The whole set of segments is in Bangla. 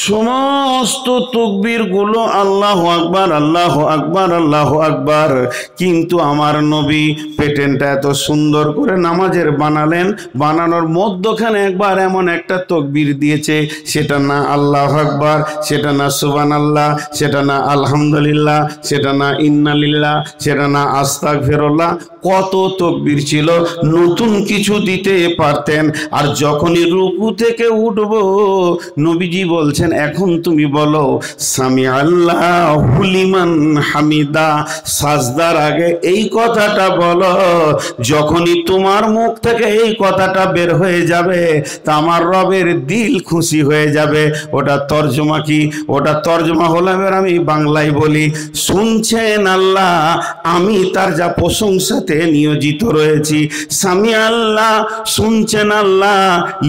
সমস্ত তকবীর গুলো আল্লাহু আকবার আল্লাহু আকবার আল্লাহু আকবার। কিন্তু আমার নবী পেটেনটা এত সুন্দর করে নামাজের বানালেন, বানানোর মধ্যখানে একবার এমন একটা তকবীর দিয়েছে, সেটা না আল্লাহু আকবার, সেটা না সুবহানাল্লাহ, সেটা না আলহামদুলিল্লাহ, সেটা না ইন্নালিল্লাহ, সেটা না আস্তাগফিরুল্লাহ। কত তকবীর ছিল, নতুন কিছু দিতে পারতেন। আর যখনই রুকু থেকে উঠব নবীজি বলছেন, এখন তুমি বলো সামি আল্লাহু লিমান হামিদা। সাজদার আগে এই কথাটা বলো। যখনই তোমার মুখ থেকে এই কথাটা বের হয়ে যাবে তা আমার রবের দিল খুশি হয়ে যাবে। ওটা তর্জমা কি? ওটা তর্জমা হলো, এবার আমি বাংলায় বলি, শুনছেন আল্লাহ, আমি তার যা প্রশংসাতে নিয়োজিত রয়েছি। সামি আল্লাহ, শুনছেন আল্লাহ,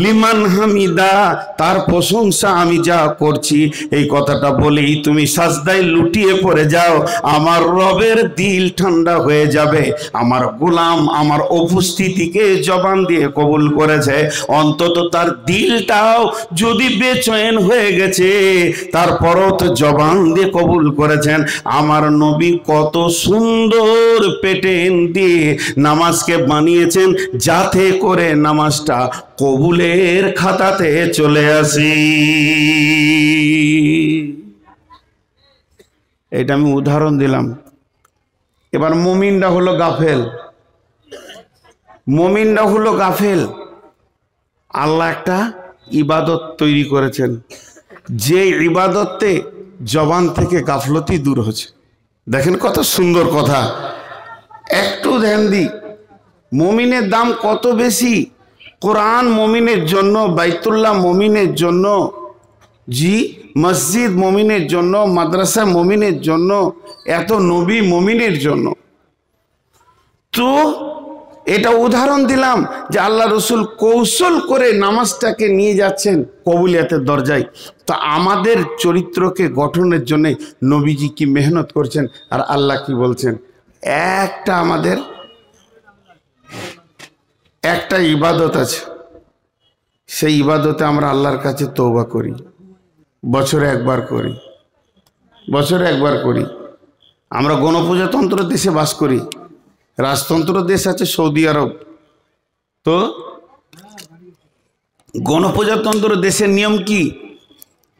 লিমান হামিদা, তার প্রশংসা আমি যা করছি। এই কথাটা বলেই তুমি সাজদায় লুটিয়ে পড়ে যাও, আমার রবের দিল ঠান্ডা হয়ে যাবে। আমার গোলাম আমার উপস্থিতিকে জবান দিয়ে কবুল করেছে, অন্তত তার দিলটাও যদি বেচৈন হয়ে গেছে তারপরও তো জবান দিয়ে কবুল করেছেন। আমার নবী কত সুন্দর পেটেন দিয়ে নামাজকে বানিয়েছেন যাতে করে নামাজটা কবুলের খাতাতে চলে আসি। এটা আমি উদাহরণ দিলাম। এবার মুমিনরা হলো গাফেল, মুমিনরা হলো গাফেল। আল্লাহ একটা ইবাদত তৈরি করেছেন, যে ইবাদতে জবান থেকে গাফলতি দূর হচ্ছে। দেখেন কত সুন্দর কথা, একটু ধ্যান দি। মুমিনের দাম কত বেশি। কোরআন মুমিনের জন্য, বাইতুল্লাহ মুমিনের জন্য, জি মসজিদ মুমিনের জন্য, মাদ্রাসা মুমিনের জন্য, এত নবী মুমিনের জন্য। তো এটা উদাহরণ দিলাম যে আল্লাহ রসুল কৌশল করে নামাজটাকে নিয়ে যাচ্ছেন কবুলিয়াতের দরজায়। তো আমাদের চরিত্রকে গঠনের জন্য নবীজি কি মেহনত করছেন, আর আল্লাহ কি বলছেন। একটা আমাদের একটা ইবাদত আছে, সেই ইবাদতে আমরা আল্লাহর কাছে তওবা করি, বছরে একবার করি, বছরে একবার করি। আমরা গণপ্রজাতন্ত্র দেশে বাস করি, রাজতন্ত্র দেশ আছে সৌদি আরব। তো গণপ্রজাতন্ত্র দেশের নিয়ম কি?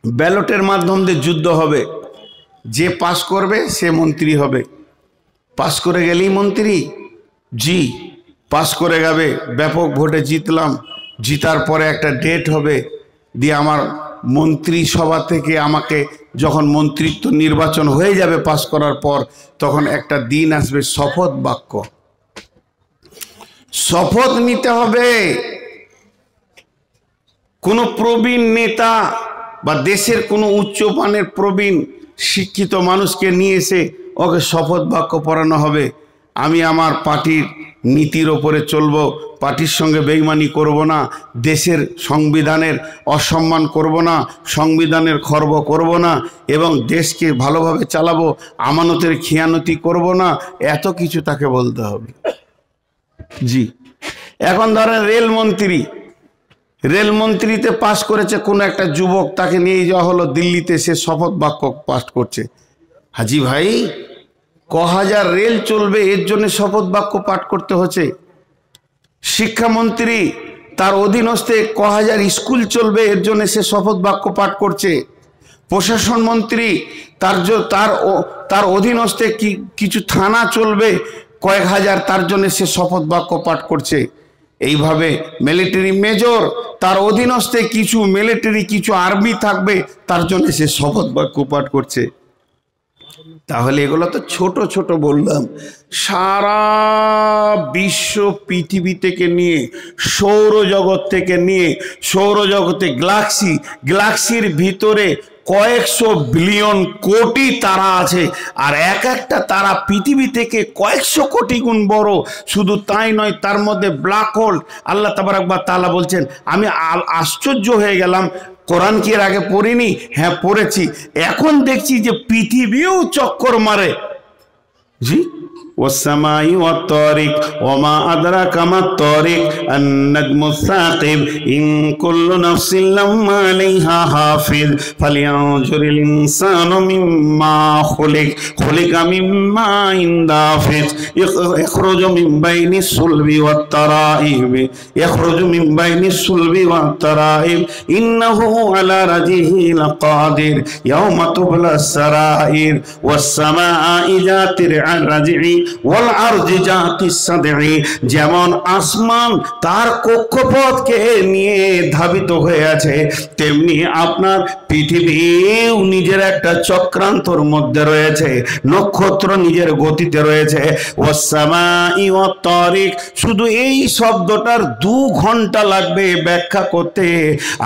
ব্যালটের মাধ্যম দিয়ে যুদ্ধ হবে, যে পাস করবে সে মন্ত্রী হবে। পাস করে গেলেই মন্ত্রী, জি পাস করে যাবে, ব্যাপক ভোটে জিতলাম, জিতার পরে একটা ডেট হবে, দিয়ে আমার মন্ত্রিসভা থেকে আমাকে যখন মন্ত্রিত্ব নির্বাচন হয়ে যাবে পাস করার পর, তখন একটা দিন আসবে শপথ বাক্য, শপথ নিতে হবে। কোনো প্রবীণ নেতা বা দেশের কোনো উচ্চমানের প্রবীণ শিক্ষিত মানুষকে নিয়ে এসে ওকে শপথ বাক্য পড়ানো হবে। আমি আমার পার্টির নীতির ওপরে চলবো, পার্টির সঙ্গে বেইমানি করব না, দেশের সংবিধানের অসম্মান করব না, সংবিধানের খর্ব করব না, এবং দেশকে ভালোভাবে চালাবো, আমানতের খিয়ানতি করব না, এত কিছু তাকে বলতে হবে। জি এখন ধরেন রেলমন্ত্রী, রেলমন্ত্রীতে পাশ করেছে কোনো একটা যুবক, তাকে নিয়ে যাওয়া হলো দিল্লিতে, সে শপথ বাক্য পাঠ করছে। হাজি ভাই, ক হাজার রেল চলবে এর জন্য শপথ বাক্য পাঠ করতে হচ্ছে। শিক্ষামন্ত্রী, তার অধীনস্থে ক হাজার স্কুল চলবে এর জন্য সে শপথ বাক্য পাঠ করছে। প্রশাসন মন্ত্রী, তার অধীনস্থে কিছু থানা চলবে কয়েক হাজার, তার জন্য সে শপথ বাক্য পাঠ করছে। এইভাবে মিলিটারি মেজর, তার অধীনস্থে কিছু মিলিটারি কিছু আর্মি থাকবে, তার জন্য সে শপথ বাক্য পাঠ করছে। তাহলে এগুলো তো ছোট ছোট বললাম, সারা বিশ্ব পৃথিবী থেকে নিয়ে, সৌরজগৎ থেকে নিয়ে, সৌরজগতে গ্যালাক্সি, গ্যালাক্সির ভিতরে কয়েকশো বিলিয়ন কোটি তারা আছে, আর এক একটা তারা পৃথিবী থেকে কয়েকশো কোটি গুণ বড়। শুধু তাই নয়, তার মধ্যে ব্ল্যাক হোল। আল্লাহ তাবারক ওয়া তাআলা বলছেন, আমি আশ্চর্য হয়ে গেলাম, কোরআন কি এর আগে পড়িনি? হ্যাঁ পড়েছি, এখন দেখছি যে পৃথিবীও চক্কর মারে। জি والسماء والطارق وما أدراك ما الطارق النجم الثاقب إن كل نفس لما عليها حافظ فلينظر الإنسان مما خلق من ماء دافق يخرج من بين الصلب والترائب إنه على رجعه لقادر يوم تبلى السرائر والسماء ذات الرجع والأرض ذات الصدع যেমন আসমান তার কক্ষপথকে নিয়ে ধাবিত হয়ে আছে, তেমনি আপনার পৃথিবীও নিজের একটা চক্রান্তর মধ্যে রয়েছে, নক্ষত্র নিজের গতিতে রয়েছে। ওয়াসসামাই ওয়াত-তারিক, শুধু এই শব্দটার 2 ঘন্টা লাগবে ব্যাখ্যা করতে।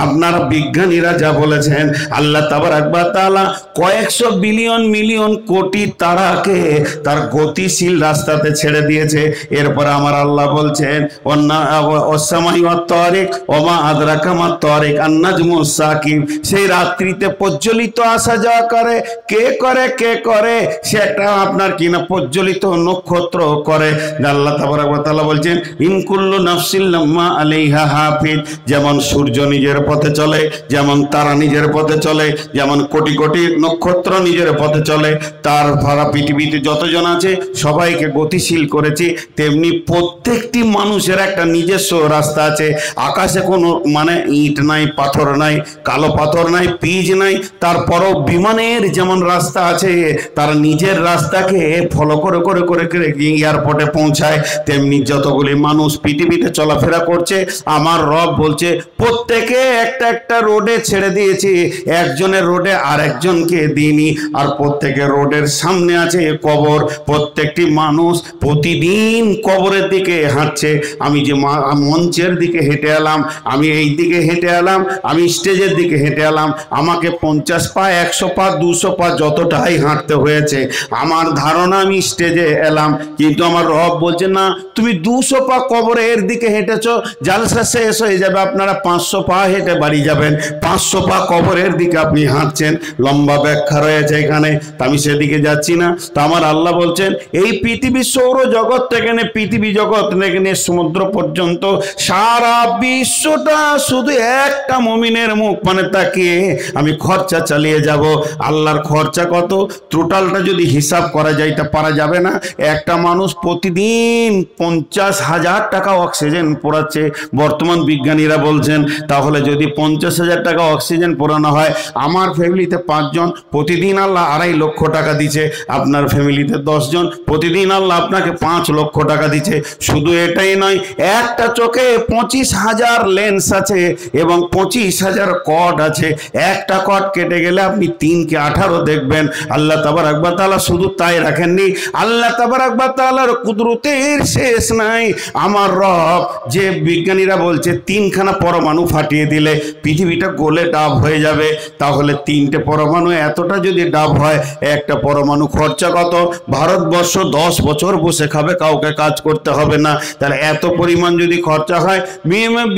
আপনারা বিজ্ঞানীরা যা বলেছেন, আল্লাহ তাবারাক ওয়া তাআলা কয়েকশো বিলিয়ন মিলিয়ন কোটি তারাকে তার গতিশীল রাস্তাতে ছেড়ে দিয়েছে। এরপর আমার আল্লাহ বলছেন ওয়াসসামাই ওয়াত-তারিক ওমা আদরাকা মাত-তারিক আন-নাজমুস সাকিব, সেই রাত্রিতে প্রজ্বলিত আসা যাওয়া করে। কে করে সেটা আপনার কিনা প্রজ্বলিত নক্ষত্র করে। আল্লাহ তাবারাক ওয়া তাআলা বলছেন ইন কুল্লু নাফসিন লাম্মা আলাইহা হাফিজ, যেমন সূর্য নিজের পথে চলে, যেমন তারা নিজের পথে চলে, যেমন কোটি কোটি নক্ষত্র নিজের পথে চলে, তার ভাড়া পৃথিবীতে যতজন আছে সবাইকে গতিশীল করেছি, তেমনি প্রত্যেকটি মানুষের একটা নিজস্ব রাস্তা আছে। আকাশে কোনো ইট নাই, পাথর নাই, কালো পাথর নাই, পিচ নাই, তারপরও বিমানের যেমন রাস্তা আছে তার নিজের রাস্তাকে ফলো করে করে করে করে এয়ারপোর্টে পৌঁছায়, তেমনি যতগুলি মানুষ পৃথিবীতে চলাফেরা করছে আমার রব বলছে প্রত্যেকে একটা একটা রোডে ছেড়ে দিয়েছি, একজনের রোডে আর একজনকে দিইনি। আর প্রত্যেকের রোডের সামনে আছে কবর, প্রত্যেকটি মানুষ প্রতিদিন কবরের দিকে হাঁটছে। আমি যে মঞ্চের দিকে হেঁটে এলাম, আমি এই দিকে হেঁটে এলাম, আমি স্টেজের দিকে হেঁটে এলাম, আমাকে 50 পা 100 পা 200 পা যতটাই হাঁটতে হয়েছে, আমার ধারণা আমি স্টেজে এলাম। কিন্তু আমার রব বলছে না, তুমি 200 পা কবরের দিকে হেঁটেছো, জালসা শেষ হয়ে যাবে, আপনারা 500 পা হেঁটে বাড়ি যাবেন, 500 পা কবরের দিকে আপনি হাঁটছেন। লম্বা ব্যাখ্যা রয়েছে এখানে, আমি সেদিকে যাচ্ছি না। তো আমার আল্লাহ বলছেন এই পৃথিবীর সৌর জগৎ থেকে নিয়ে পৃথিবী জগৎ থেকে নিয়ে সমুদ্র পর্যন্ত সারা বিশ্বটা শুধু একটা মুমিনের মুখ তাকিয়ে আমি খরচা চালিয়ে যাব। আল্লাহর খরচা কত, টোটালটা যদি হিসাব করা যায় তা পারা যাবে না। একটা মানুষ প্রতিদিন 50,000 টাকা অক্সিজেন পোড়াচ্ছে, বর্তমান বিজ্ঞানীরা বলছেন। তাহলে যদি 50,000 টাকা অক্সিজেন পোড়ানো হয়, আমার ফ্যামিলিতে 5 জন, প্রতিদিন আল্লাহ 2.5 লক্ষ টাকা দিচ্ছে। আপনার ফ্যামিলিতে 10 জন, প্রতিদিন আল্লাহ আপনাকে 5 লক্ষ টাকা দিচ্ছে। শুধু এটাই নয়, একটা চোখে 25,000 লেন্স আছে এবং 25,000 কর্ড আছে। একটা কর্ড কেটে গেলে আপনি 3 কে 18 দেখবেন। আল্লাহ তাবারাক ওয়া তাআলা শুধু তাই রাখেননি, আল্লাহ তাবারাক ওয়া তাআলার কুদরতের শেষ নাই। আমার রব যে বিজ্ঞানীরা বলছে 3খানা পরমাণু ফাটিয়ে দিলে পৃথিবীটা গলে ডাব হয়ে যাবে, তাহলে 3টে পরমাণু এতটা যদি ডাব হয়, একটা পরমাণু খরচা কত? ভারতবর্ষ 10 বছর বসে খাবে, কাউকে কাজ করতে হবে না। তাহলে এত পরিমাণ যদি খরচা হয়,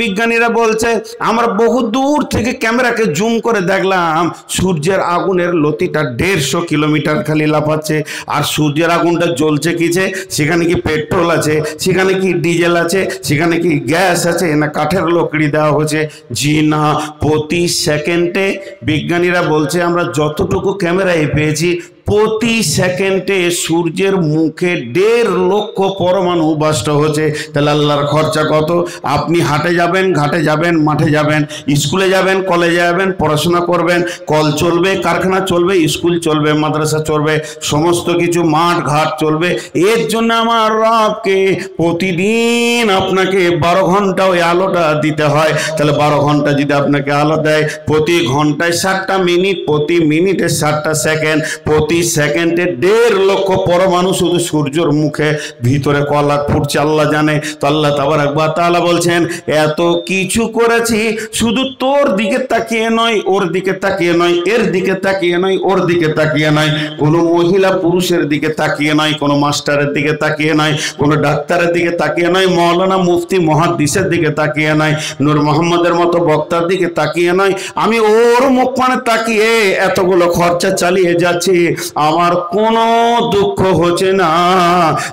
বিজ্ঞানীরা বলছে আমরা বহু দূর থেকে ক্যামেরাকে জুম করে দেখলাম সূর্যের আগুনের লতিটা 150 কিলোমিটার খালি লাফাচ্ছে। আর সূর্যের আগুনটা জ্বলছে কিছে, সেখানে কি পেট্রোল আছে, সেখানে কি ডিজেল আছে, সেখানে কি গ্যাস আছে, না কাঠের লকড়ি দেওয়া হচ্ছে? জি না, প্রতি সেকেন্ডে বিজ্ঞানীরা বলছে আমরা যতটুকু ক্যামেরায় পেয়েছি, প্রতি সেকেন্ডে সূর্যের মুখে 1.5 লক্ষ পরমাণু বাস্ট হচ্ছে। তাহলে আল্লাহর খরচা কত? আপনি হাটে যাবেন, ঘাটে যাবেন, মাঠে যাবেন, স্কুলে যাবেন, কলেজে যাবেন, পড়াশোনা করবেন, কল চলবে, কারখানা চলবে, স্কুল চলবে, মাদ্রাসা চলবে, সমস্ত কিছু মাঠ ঘাট চলবে। এর জন্য আমার রবকে প্রতিদিন আপনাকে 12 ঘন্টা ওই আলোটা দিতে হয়। তাহলে 12 ঘন্টা যদি আপনাকে আলো দেয়, প্রতি ঘন্টায় 60টা মিনিট, প্রতি মিনিটে 60টা সেকেন্ড, প্রতি সেকেন্ডে 1.5 লক্ষ পরমাণু শুধু সূর্যের মুখে ভিতরে কলা ফুটছে আল্লাহ জানে। তো আল্লাহ তাবারাক ওয়া তাআলা বলছেন এত কিছু করেছি, শুধু তোর দিকে তাকিয়ে নয়, ওর দিকে তাকিয়ে নয়, এর দিকে তাকিয়ে নয়, ওর দিকে তাকিয়ে নয়, কোনো মহিলা পুরুষের দিকে তাকিয়ে নয়, কোনো মাস্টারের দিকে তাকিয়ে নয়, কোনো ডাক্তারের দিকে তাকিয়ে নয়, মৌলানা মুফতি মুহাদ্দিসের দিকে তাকিয়ে নয়, নূর মোহাম্মদের মতো বক্তার দিকে তাকিয়ে নয়, আমি ওর মুখ তাকিয়ে এতগুলো খরচা চালিয়ে যাচ্ছি। আমার কোনো দুঃখ হচ্ছে না।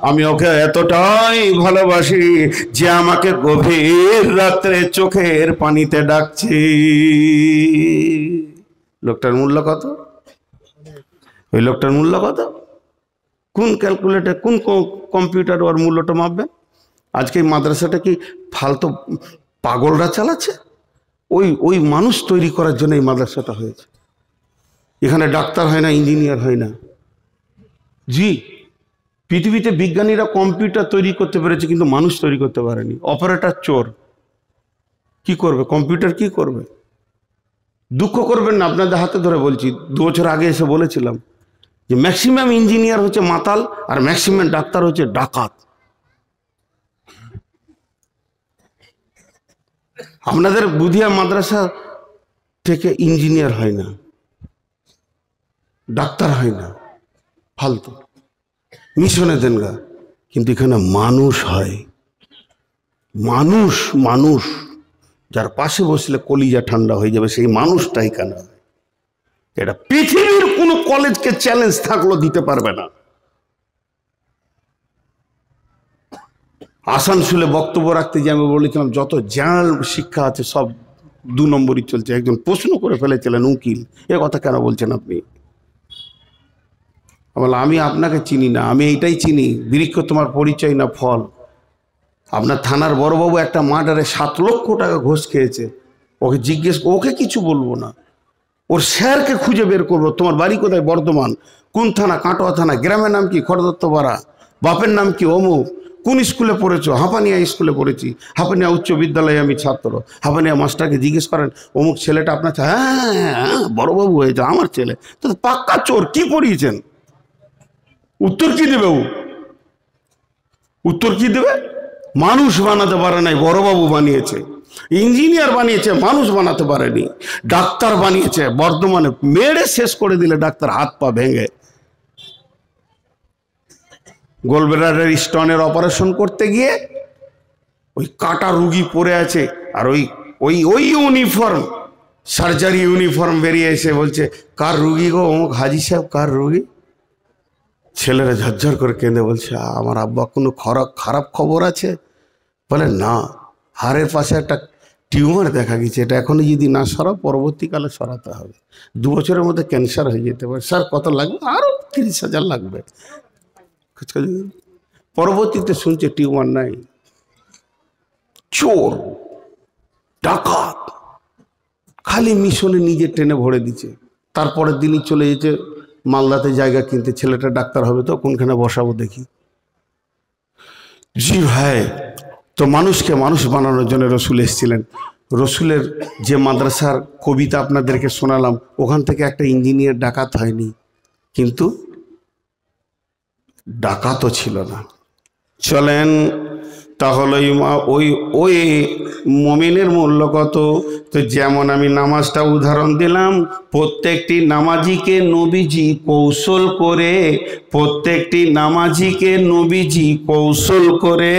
আমি ওকে এতটাই ভালোবাসি যে আমাকে গভীর রাত্রে চোখের পানিতে ডাকছি। লোকটার মূল্য কত? ওই লোকটার মূল্য কত? কোন ক্যালকুলেটর, কোন কম্পিউটার ওর মূল্যটা মাপবেন? আজকে এই মাদ্রাসাটা কি ফালতু পাগলরা চালাচ্ছে? ওই মানুষ তৈরি করার জন্য এই মাদ্রাসাটা হয়েছে। এখানে ডাক্তার হয় না, ইঞ্জিনিয়ার হয় না। জি, পৃথিবীতে বিজ্ঞানীরা কম্পিউটার তৈরি করতে পেরেছে, কিন্তু মানুষ তৈরি করতে পারেনি। অপারেটর চোর, কি করবে কম্পিউটার? কি করবে? দুঃখ করবেন না, আপনাদের হাতে ধরে বলছি, 2 বছর আগে এসে বলেছিলাম যে ম্যাক্সিমাম ইঞ্জিনিয়ার হচ্ছে মাতাল আর ম্যাক্সিমাম ডাক্তার হচ্ছে ডাকাত। আপনাদের বুধিয়া মাদ্রাসা থেকে ইঞ্জিনিয়ার হয় না, ডাক্তার হয় না, ফালতু মিশনে দেন গা, কিন্তু এখানে মানুষ হয়। মানুষ, মানুষ যার পাশে বসলে কলিজা ঠান্ডা হয়ে যাবে, সেই মানুষটা এখানে হয়। এটা পৃথিবীর কোন কলেজকে চ্যালেঞ্জ থাকলেও দিতে পারবে না। আসানসোলে বক্তব্য রাখতে যে আমি বলেছিলাম যত জেনারেল শিক্ষা আছে সব 2 নম্বরই চলছে। একজন প্রশ্ন করে ফেলেছিলেন, উকিল, এ কথা কেন বলছেন আপনি? আমি আপনাকে চিনি না, আমি এইটাই চিনি, বৃক্ষ তোমার পরিচয় না ফল। আপনার থানার বড়বাবু একটা মার্ডারে 7 লক্ষ টাকা ঘুষ খেয়েছে, ওকে জিজ্ঞেস, ওকে কিছু বলবো না, ওর স্যারকে খুঁজে বের করবো। তোমার বাড়ি কোথায়? বর্ধমান। কোন থানা? কাটোয়া থানা। গ্রামের নাম কি? খড়দত্তপাড়া। বাপের নাম কি? অমুক। কোন স্কুলে পড়েছো? হাঁপানিয়া স্কুলে পড়েছি, হাঁপানিয়া উচ্চ বিদ্যালয়ে আমি ছাত্র। হাঁপানিয়া মাস্টারকে জিজ্ঞেস করেন, অমুক ছেলেটা আপনার? হ্যাঁ, বড়বাবু হয়েছে, আমার ছেলে। তো পাক্কা চোর। কি পড়িয়েছেন? উত্তর কি দেবে ও? উত্তর কি দেবে? মানুষ বানাতে পারে নাই, বড়বাবু বানিয়েছে। ইঞ্জিনিয়ার বানিয়েছে, মানুষ বানাতে পারেনি। ডাক্তার বানিয়েছে, বর্ধমানে মেরে শেষ করে দিলে ডাক্তার, হাত পা ভেঙে। গোলব্লাডার স্টোনের অপারেশন করতে গিয়ে ওই কাটা রুগী পড়ে আছে, আর ওই ইউনিফর্ম, সার্জারি ইউনিফর্ম বেরিয়ে এসে বলছে, কার রুগী গো? অমুক হাজি সাহেব। কার রুগী? ছেলেরা ঝরঝর করে কেঁদে বলছে, আমার আব্বা কোনো খারাপ খবর আছে? বলে না, হাড়ের পাশে একটা টিউমার দেখা গেছে, এটা এখনই যদি না সরাও পরবর্তীকালে সরাতে হবে, 2 বছরের মধ্যে ক্যান্সার হয়ে যেতে পারে। স্যার কত লাগবে? আরো 30,000 লাগবে। পরবর্তীতে শুনছে টিউমার নাই। চোর, ডাকাত, খালি মিশনে নিজে ট্রেনে ভরে দিচ্ছে। তারপরের দিনই চলে যেতে মালদাতে জায়গা কিনতে, ছেলেটা ডাক্তার হবে তো কোনখানে বসাবো দেখি। জি ভাই, তো মানুষকে মানুষ বানানোর জন্য রসুল এসেছিলেন। রসুলের যে মাদ্রাসার কবিতা আপনাদেরকে শোনালাম, ওখান থেকে একটা ইঞ্জিনিয়ার ডাকাত হয়নি, কিন্তু ডাকাতও ছিল না। চলেন তাহলে ওই মুমিনের মূল্য কত? তো যেমন আমি নামাজটা উদাহরণ দিলাম, প্রত্যেকটি নামাজিকে নবীজি কৌশল করে, প্রত্যেকটি নামাজিকে নবীজি কৌশল করে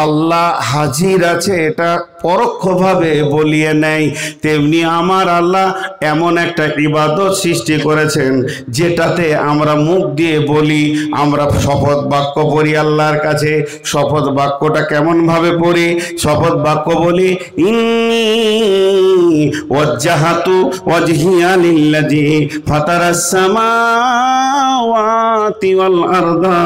আল্লাহ হাজির আছে এটা পরোক্ষভাবে বলিয়ে নেয়। তেমনি আমার আল্লাহ এমন একটা ইবাদত সৃষ্টি করেছেন যেটাতে আমরা মুখ দিয়ে বলি, আমরা শপথ বাক্য পড়ি আল্লাহর কাছে। শপথ বাক্যটা কেমন ভাবে পড়ি? শপথ বাক্য বলি, ইন্নী ওয়াজ্জাহাতু ওয়াজহিয়া লিল্লাযী ফাতারাস সামাওয়াতি ওয়াল আরদা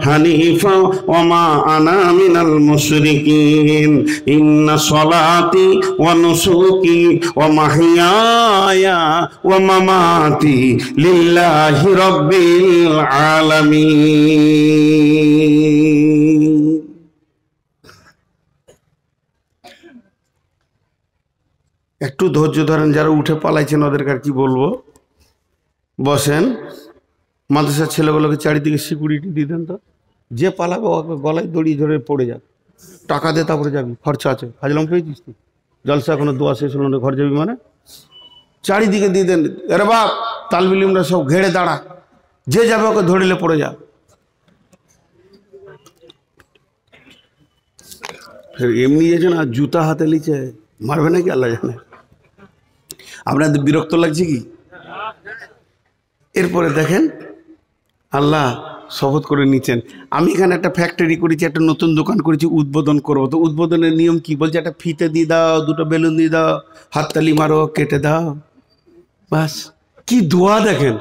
হানিফা ওয়া মা আনা মিনাল মুশরিকিন। ইন্না সলাতি ওয়া নুসুকি ওয়া মাহইয়ায়া ওয়া মামাতি লিল্লাহি রাব্বিল আলামিন। একটু ধৈর্য ধরেন, যারা উঠে পালাইছেন ওদেরকে আর কি বলবো। বসেন। মাদ্রাসার ছেলেগুলোকে চারিদিকে সিকিউরিটি দিয়ে দেন তো, যে পালাবে ওকে গলায় দড়ি ধরে পড়ে যাক, টাকা দে তারপরে যাবি, খরচা আছে। হাজলাম পেয়েছিস তুই? জলসা এখনো দোয়া শেষ হলো না, ঘর যাবি মানে? চারিদিকে দিয়ে দেন। আরে বাপ, তালবিলিমরা সব ঘেড়ে দাঁড়া, যে যাবে ওকে ধরিলে পড়ে যা। এমনি যেছে না, জুতা হাতে লিচে মারবে নাকি আল্লাহ জানে। আপনাদের বিরক্ত লাগছে কি? এরপরে দেখেন, আল্লাহ শপথ করে নিচ্ছেন, আমি এখানে একটা ফ্যাক্টরি করেছি, একটা নতুন দোকান করেছি, উদ্বোধন করবো। তো উদ্বোধনের নিয়ম কি বলছে? একটা ফিতে দিয়ে দাও, দুটো বেলুন দিয়ে দাও, হাততালি মারো, কেটে দাও, বাস। কি দোয়া দেখেন,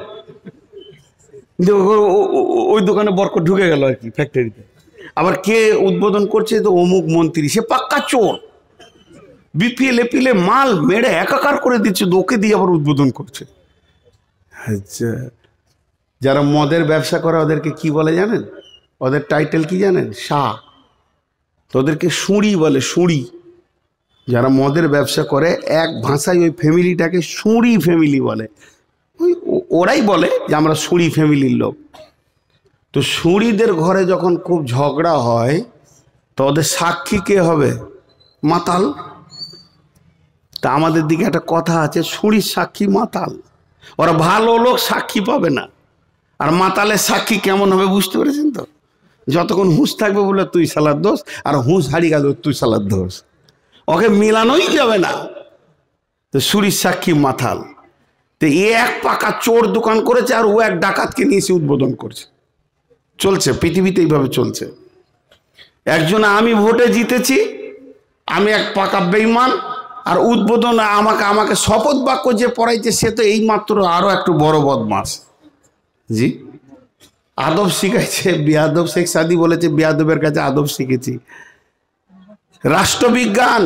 ওই দোকানে বরকত ঢুকে গেল আর কি, ফ্যাক্টরিতে। আবার কে উদ্বোধন করছে? তো অমুক মন্ত্রী, সে পাক্কা চোর, বিপিএল এপিএলে মাল মেরে একাকার করে দিচ্ছে, ওকে দিয়ে আবার উদ্বোধন করছে। আচ্ছা, যারা মদের ব্যবসা করে ওদেরকে কি বলে জানেন? ওদের টাইটেল কি জানেন? শাহ। তো ওদেরকে সুঁড়ি বলে, সুঁড়ি। যারা মদের ব্যবসা করে এক ভাষায় ওই ফ্যামিলিটাকে সুঁড়ি ফ্যামিলি বলে। ওরাই বলে যে আমরা সুঁড়ি ফ্যামিলির লোক। তো সুঁড়িদের ঘরে যখন খুব ঝগড়া হয়, তো ওদের সাক্ষী কে হবে? মাতাল। তা আমাদের দিকে একটা কথা আছে, সুঁড়ির সাক্ষী মাতাল। ওরা ভালো লোক সাক্ষী পাবে না। আর মাতালের সাক্ষী কেমন হবে বুঝতে পেরেছেন তো? যতক্ষণ হুঁশ থাকবে বলে তুই শালার দোষ, আর হুঁশ হারিয়ে গেল তুই শালার দোষ, ওকে মিলানোই যাবে না। তো সুরির সাক্ষী মাতাল। তো এ এক পাকা চোর দোকান করেছে, আর ও এক ডাকাতকে নিয়ে এসে উদ্বোধন করছে। চলছে পৃথিবীতে এইভাবে চলছে। একজন আমি ভোটে জিতেছি, আমি এক পাকা বেঈমান, আর উদ্বোধন আমাকে শপথ বাক্য যে পড়াইছে সে তো এই মাত্র আরো একটু বড় বদমাস। জি, আদব শিখাইছে বেয়াদব। শেখ সাদি বলেছে বেয়াদবের কাছে আদব শিখেছি। রাষ্ট্রবিজ্ঞান,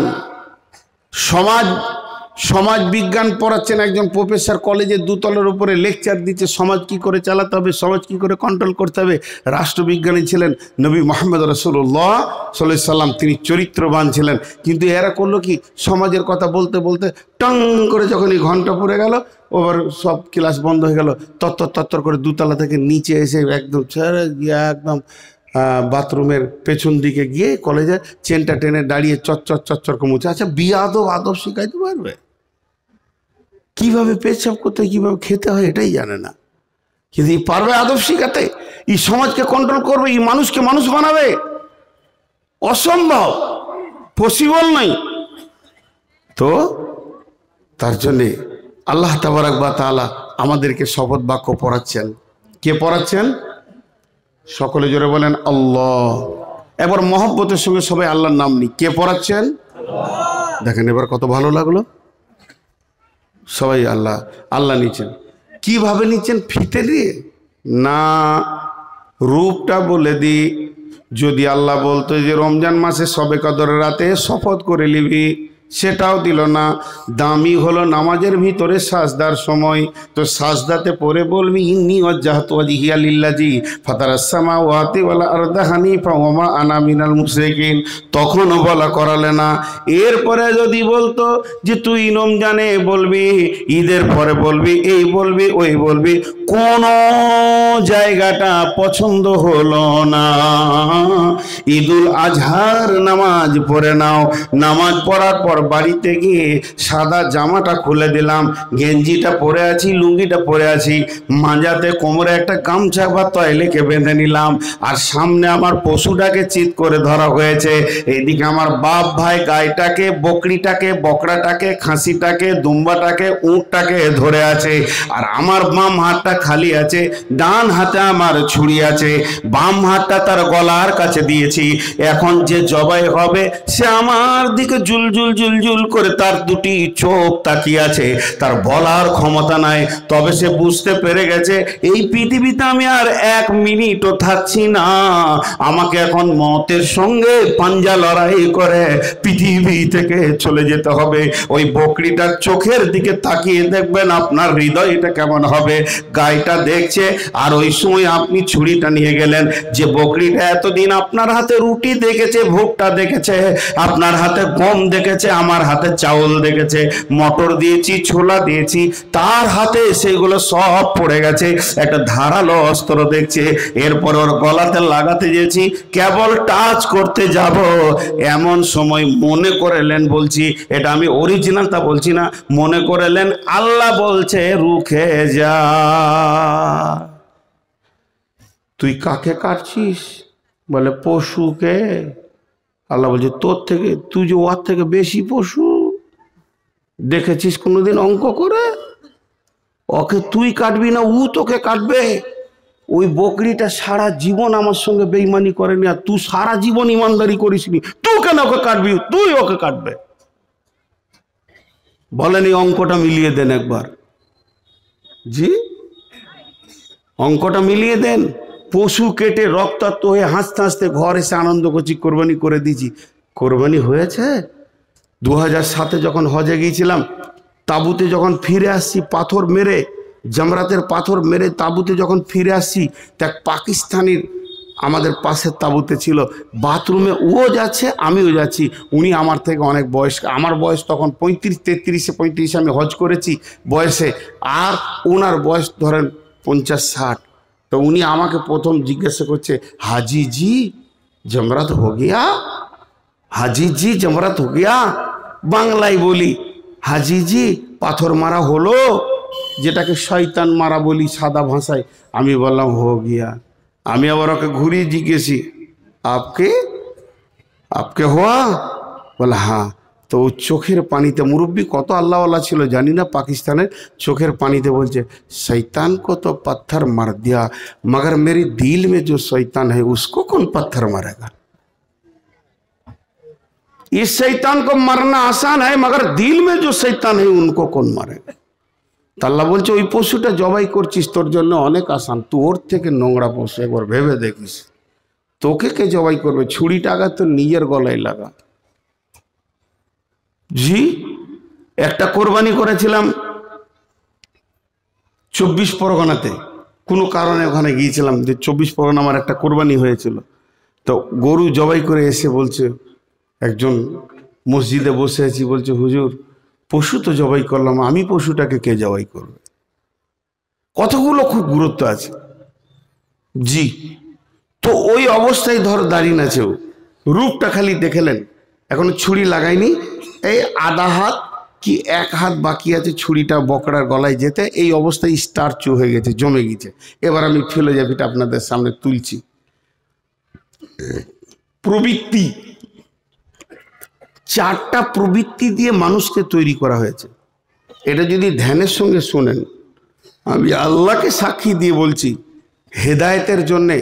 সমাজ বিজ্ঞান পড়াচ্ছেন একজন প্রফেসর, কলেজের দুতলের উপরে লেকচার দিচ্ছে, সমাজ কি করে চালাতে হবে, সমাজ কি করে কন্ট্রোল করতে হবে। রাষ্ট্রবিজ্ঞানী ছিলেন নবী মুহাম্মদ রাসূলুল্লাহ সাল্লাল্লাহু আলাইহি সাল্লাম, তিনি চরিত্রবান ছিলেন। কিন্তু এরা করলো কি, সমাজের কথা বলতে বলতে টং করে যখন এই ঘন্টা পড়ে গেল, ওবার সব ক্লাস বন্ধ হয়ে গেল। তত্তর করে দুতলা থেকে নিচে এসে একদম ছেড়ে গিয়ে একদম বাথরুমের পেছন দিকে গিয়ে কলেজে চেনটা টেনে দাঁড়িয়ে চচ্চর করে মুছে। আচ্ছা, বিয়াদব আদব শিখাইতে পারবে? কিভাবে পেচ্ছাপ করতে, কিভাবে খেতে হয় এটাই জানে না। কিন্তু পারবে আদব শিখাতে? এই সমাজকে কন্ট্রোল করবে, এই মানুষকে মানুষ বানাবে? অসম্ভব, পসিবল নাই। তো তার জন্যে আল্লাহ তাবারাক ওয়া তাআলা আমাদেরকে শপথ বাক্য পড়াচ্ছেন। কে পড়াচ্ছেন? সকলে জোরে বলেন আল্লাহ। এবার মহব্বতের সঙ্গে সবাই আল্লাহর নাম নি। কে পড়াচ্ছেন? দেখেন এবার কত ভালো লাগলো। সবাই আল্লাহ আল্লাহ নিচ্ছেন। কিভাবে নিচ্ছেন? ফিতে দিয়ে না, রূপটা বলে দি। যদি আল্লাহ বলতো যে রমজান মাসে সবে কদরের রাতে শপথ করে নিবি, সেটাও দিল না। দামি হলো নামাজের ভিতরে সাজদার সময়, তো সাজদাতে পড়ে বলবি ইন্নী ওয়াজ্জাহতু ওয়াজহিয়া লিল্লাযী ফাতারাস সামাওয়াতি ওয়াল আরদা হানিফা ওয়া মা আনা মিনাল মুশরিকিন, তখনও বলা করালে না। এরপরে যদি বলতো যে তুই রমজানে বলবি, ঈদের পরে বলবি, এই বলবি, ওই বলবি, কোন জায়গাটা পছন্দ হলো না। ঈদুল আজহার নামাজ পড়ে নাও, নামাজ পড়ার পর বাড়িতে গিয়ে সাদা জামাটা খুলে দিলাম, গেঞ্জিটা পরে আছি, লুঙ্গিটা পরে আছি, মাজাতে কোমরে একটা গামছা বা তয়লেকে বেঁধে নিলাম, আর সামনে আমার পশুটাকে চিৎ করে ধরা হয়েছে, এইদিকে আমার বাপ ভাই গাইটাকে, বকরিটাকে, বকরাটাকে, খাসিটাকে, দুম্বাটাকে, উঁটটাকে ধরে আছে, আর আমার বাম হাতটা খালি আছে, ডান হাতে আমার ছুরি আছে, বাম হাতটা তার গলার কাছে দিয়েছি। এখন যে জবাই হবে সে আমার দিকে জুলজুল জুলজুল করে তার দুটি চোখ তাকিয়ে আছে, তার বলার ক্ষমতা নাই। তবে সে বুঝতে পেরে গেছে এই পৃথিবীতে আমি আর এক মিনিটও থাকছি না, আমাকে এখন মতের সঙ্গে পাঞ্জা লড়াই করে পৃথিবী থেকে চলে যেতে হবে। ওই বকরিটার চোখের দিকে তাকিয়ে দেখবেন আপনার হৃদয়টা কেমন হবে। গাইটা দেখছে, আর ওই সময় আপনি ছুরিটা নিয়ে গেলেন। যে বকরিটা এতদিন আপনার হাতে রুটি দেখেছে, ভুট্টা দেখেছে, আপনার হাতে গম দেখেছে, আমার হাতে চাউল দেখেছে, মটর দিয়েছি, ছোলা দিয়েছি, তার হাতে সেগুলো সব পড়ে গেছে। একটা ধারালো অস্ত্র দেখছে, এরপর ওর গলাতে লাগাতে গেছি, কেবল টাচ করতে যাব, এমন সময় মনে করেলেন, বলছি এটা আমি অরিজিনালটা বলছি না, মনে করেলেন আল্লাহ বলছে রুখে যা। তুই কাকে কাটছিস? বলে পশুকে। আল্লাহ বলছে তোর থেকে, তুই যে ওর থেকে বেশি পশু দেখেছিস কোনোদিন অঙ্ক করে? ওকে তুই কাটবি না, ও তোকে কাটবে। ওই বকরিটা সারা জীবন আমার সঙ্গে বেঈমানি করেনি, আর তুই সারা জীবন ইমানদারি করিসনি, তুই কেন ওকে কাটবি? তুই ওকে কাটবে। বলেন এই অঙ্কটা মিলিয়ে দেন একবার। জি, অঙ্কটা মিলিয়ে দেন। পশু কেটে রক্তাক্ত হয়ে হাসতে হাসতে ঘর এসে আনন্দ করছি, কোরবানি করে দিয়েছি। কোরবানি হয়েছে? 2007-এ যখন হজে গিয়েছিলাম, তাঁবুতে যখন ফিরে আসছি, পাথর মেরে, জামরাতের পাথর মেরে তাঁবুতে যখন ফিরে আসছি, তা পাকিস্তানির আমাদের পাশের তাঁবুতে ছিল, বাথরুমে ও যাচ্ছে আমিও যাচ্ছি। উনি আমার থেকে অনেক বয়স, আমার বয়স তখন 35-33 আমি হজ করেছি বয়সে, আর ওনার বয়স ধরেন 50-60। তো উনি আমাকে প্রথম জিজ্ঞাসা করছে, হাজি জি জমরাত হো গিয়া? হাজি জি জমরাত হো গিয়া? বাংলায় বলি, হাজি জি পাথর মারা হলো, যেটাকে শয়তান মারা বলি সাদা ভাষায়। আমি বললাম হো গিয়া। আমি আবার ওকে ঘুরিয়ে জিজ্ঞেসি, আপকে আপকে হওয়া? বলে হ্যাঁ। তো চোখের পানিতে, মুরব্বী কত আল্লাহওয়ালা ছিল জানি না পাকিস্তানের, চোখের পানিতে বলছে, শৈতান को तो पत्थर मार दिया मगर मेरे दिल में जो शैतान है उसको कौन पत्थर मारेगा? इस शैतान को मारना आसान है मगर दिल में जो शैतान है उनको कौन मारेगा? আল্লাহ বলছে ওই পশুটা জবাই করছিস তোর জন্য অনেক আসান, তোর থেকে নোংরা পশু, একবার ভেবে দেখিস তোকে কে জবাই করবে? ছুরিটা আগা তোর নিজের গলায় লাগা। জি, একটা কোরবানি করেছিলাম 24 পরগনাতে, কোনো কারণে ওখানে গিয়েছিলাম, যে 24 পরগনা আমার একটা কোরবানি হয়েছিল। তো গরু জবাই করে এসে বলছে, একজন মসজিদে বসে আছি, বলছে হুজুর পশু তো জবাই করলাম, আমি পশুটাকে কে জবাই করবে? কতগুলো খুব গুরুত্ব আছে। জি, তো ওই অবস্থায় ধর দাঁড়িয়ে আছে, ও রূপটা খালি দেখেলেন, এখনো ছুরি লাগাইনি, এই আধা হাত কি এক হাত বাকি আছে ছুরিটা বকড়ার গলায় যেতে, এই অবস্থায় স্টারচু হয়ে গেছে, জমে গেছে। এবার আমি ফিলোজফিটা আপনাদের সামনে তুলছি। প্রবৃত্তি, 4টা প্রবৃত্তি দিয়ে মানুষকে তৈরি করা হয়েছে। এটা যদি ধ্যানের সঙ্গে শোনেন, আমি আল্লাহকে সাক্ষী দিয়ে বলছি, হেদায়েতের জন্যে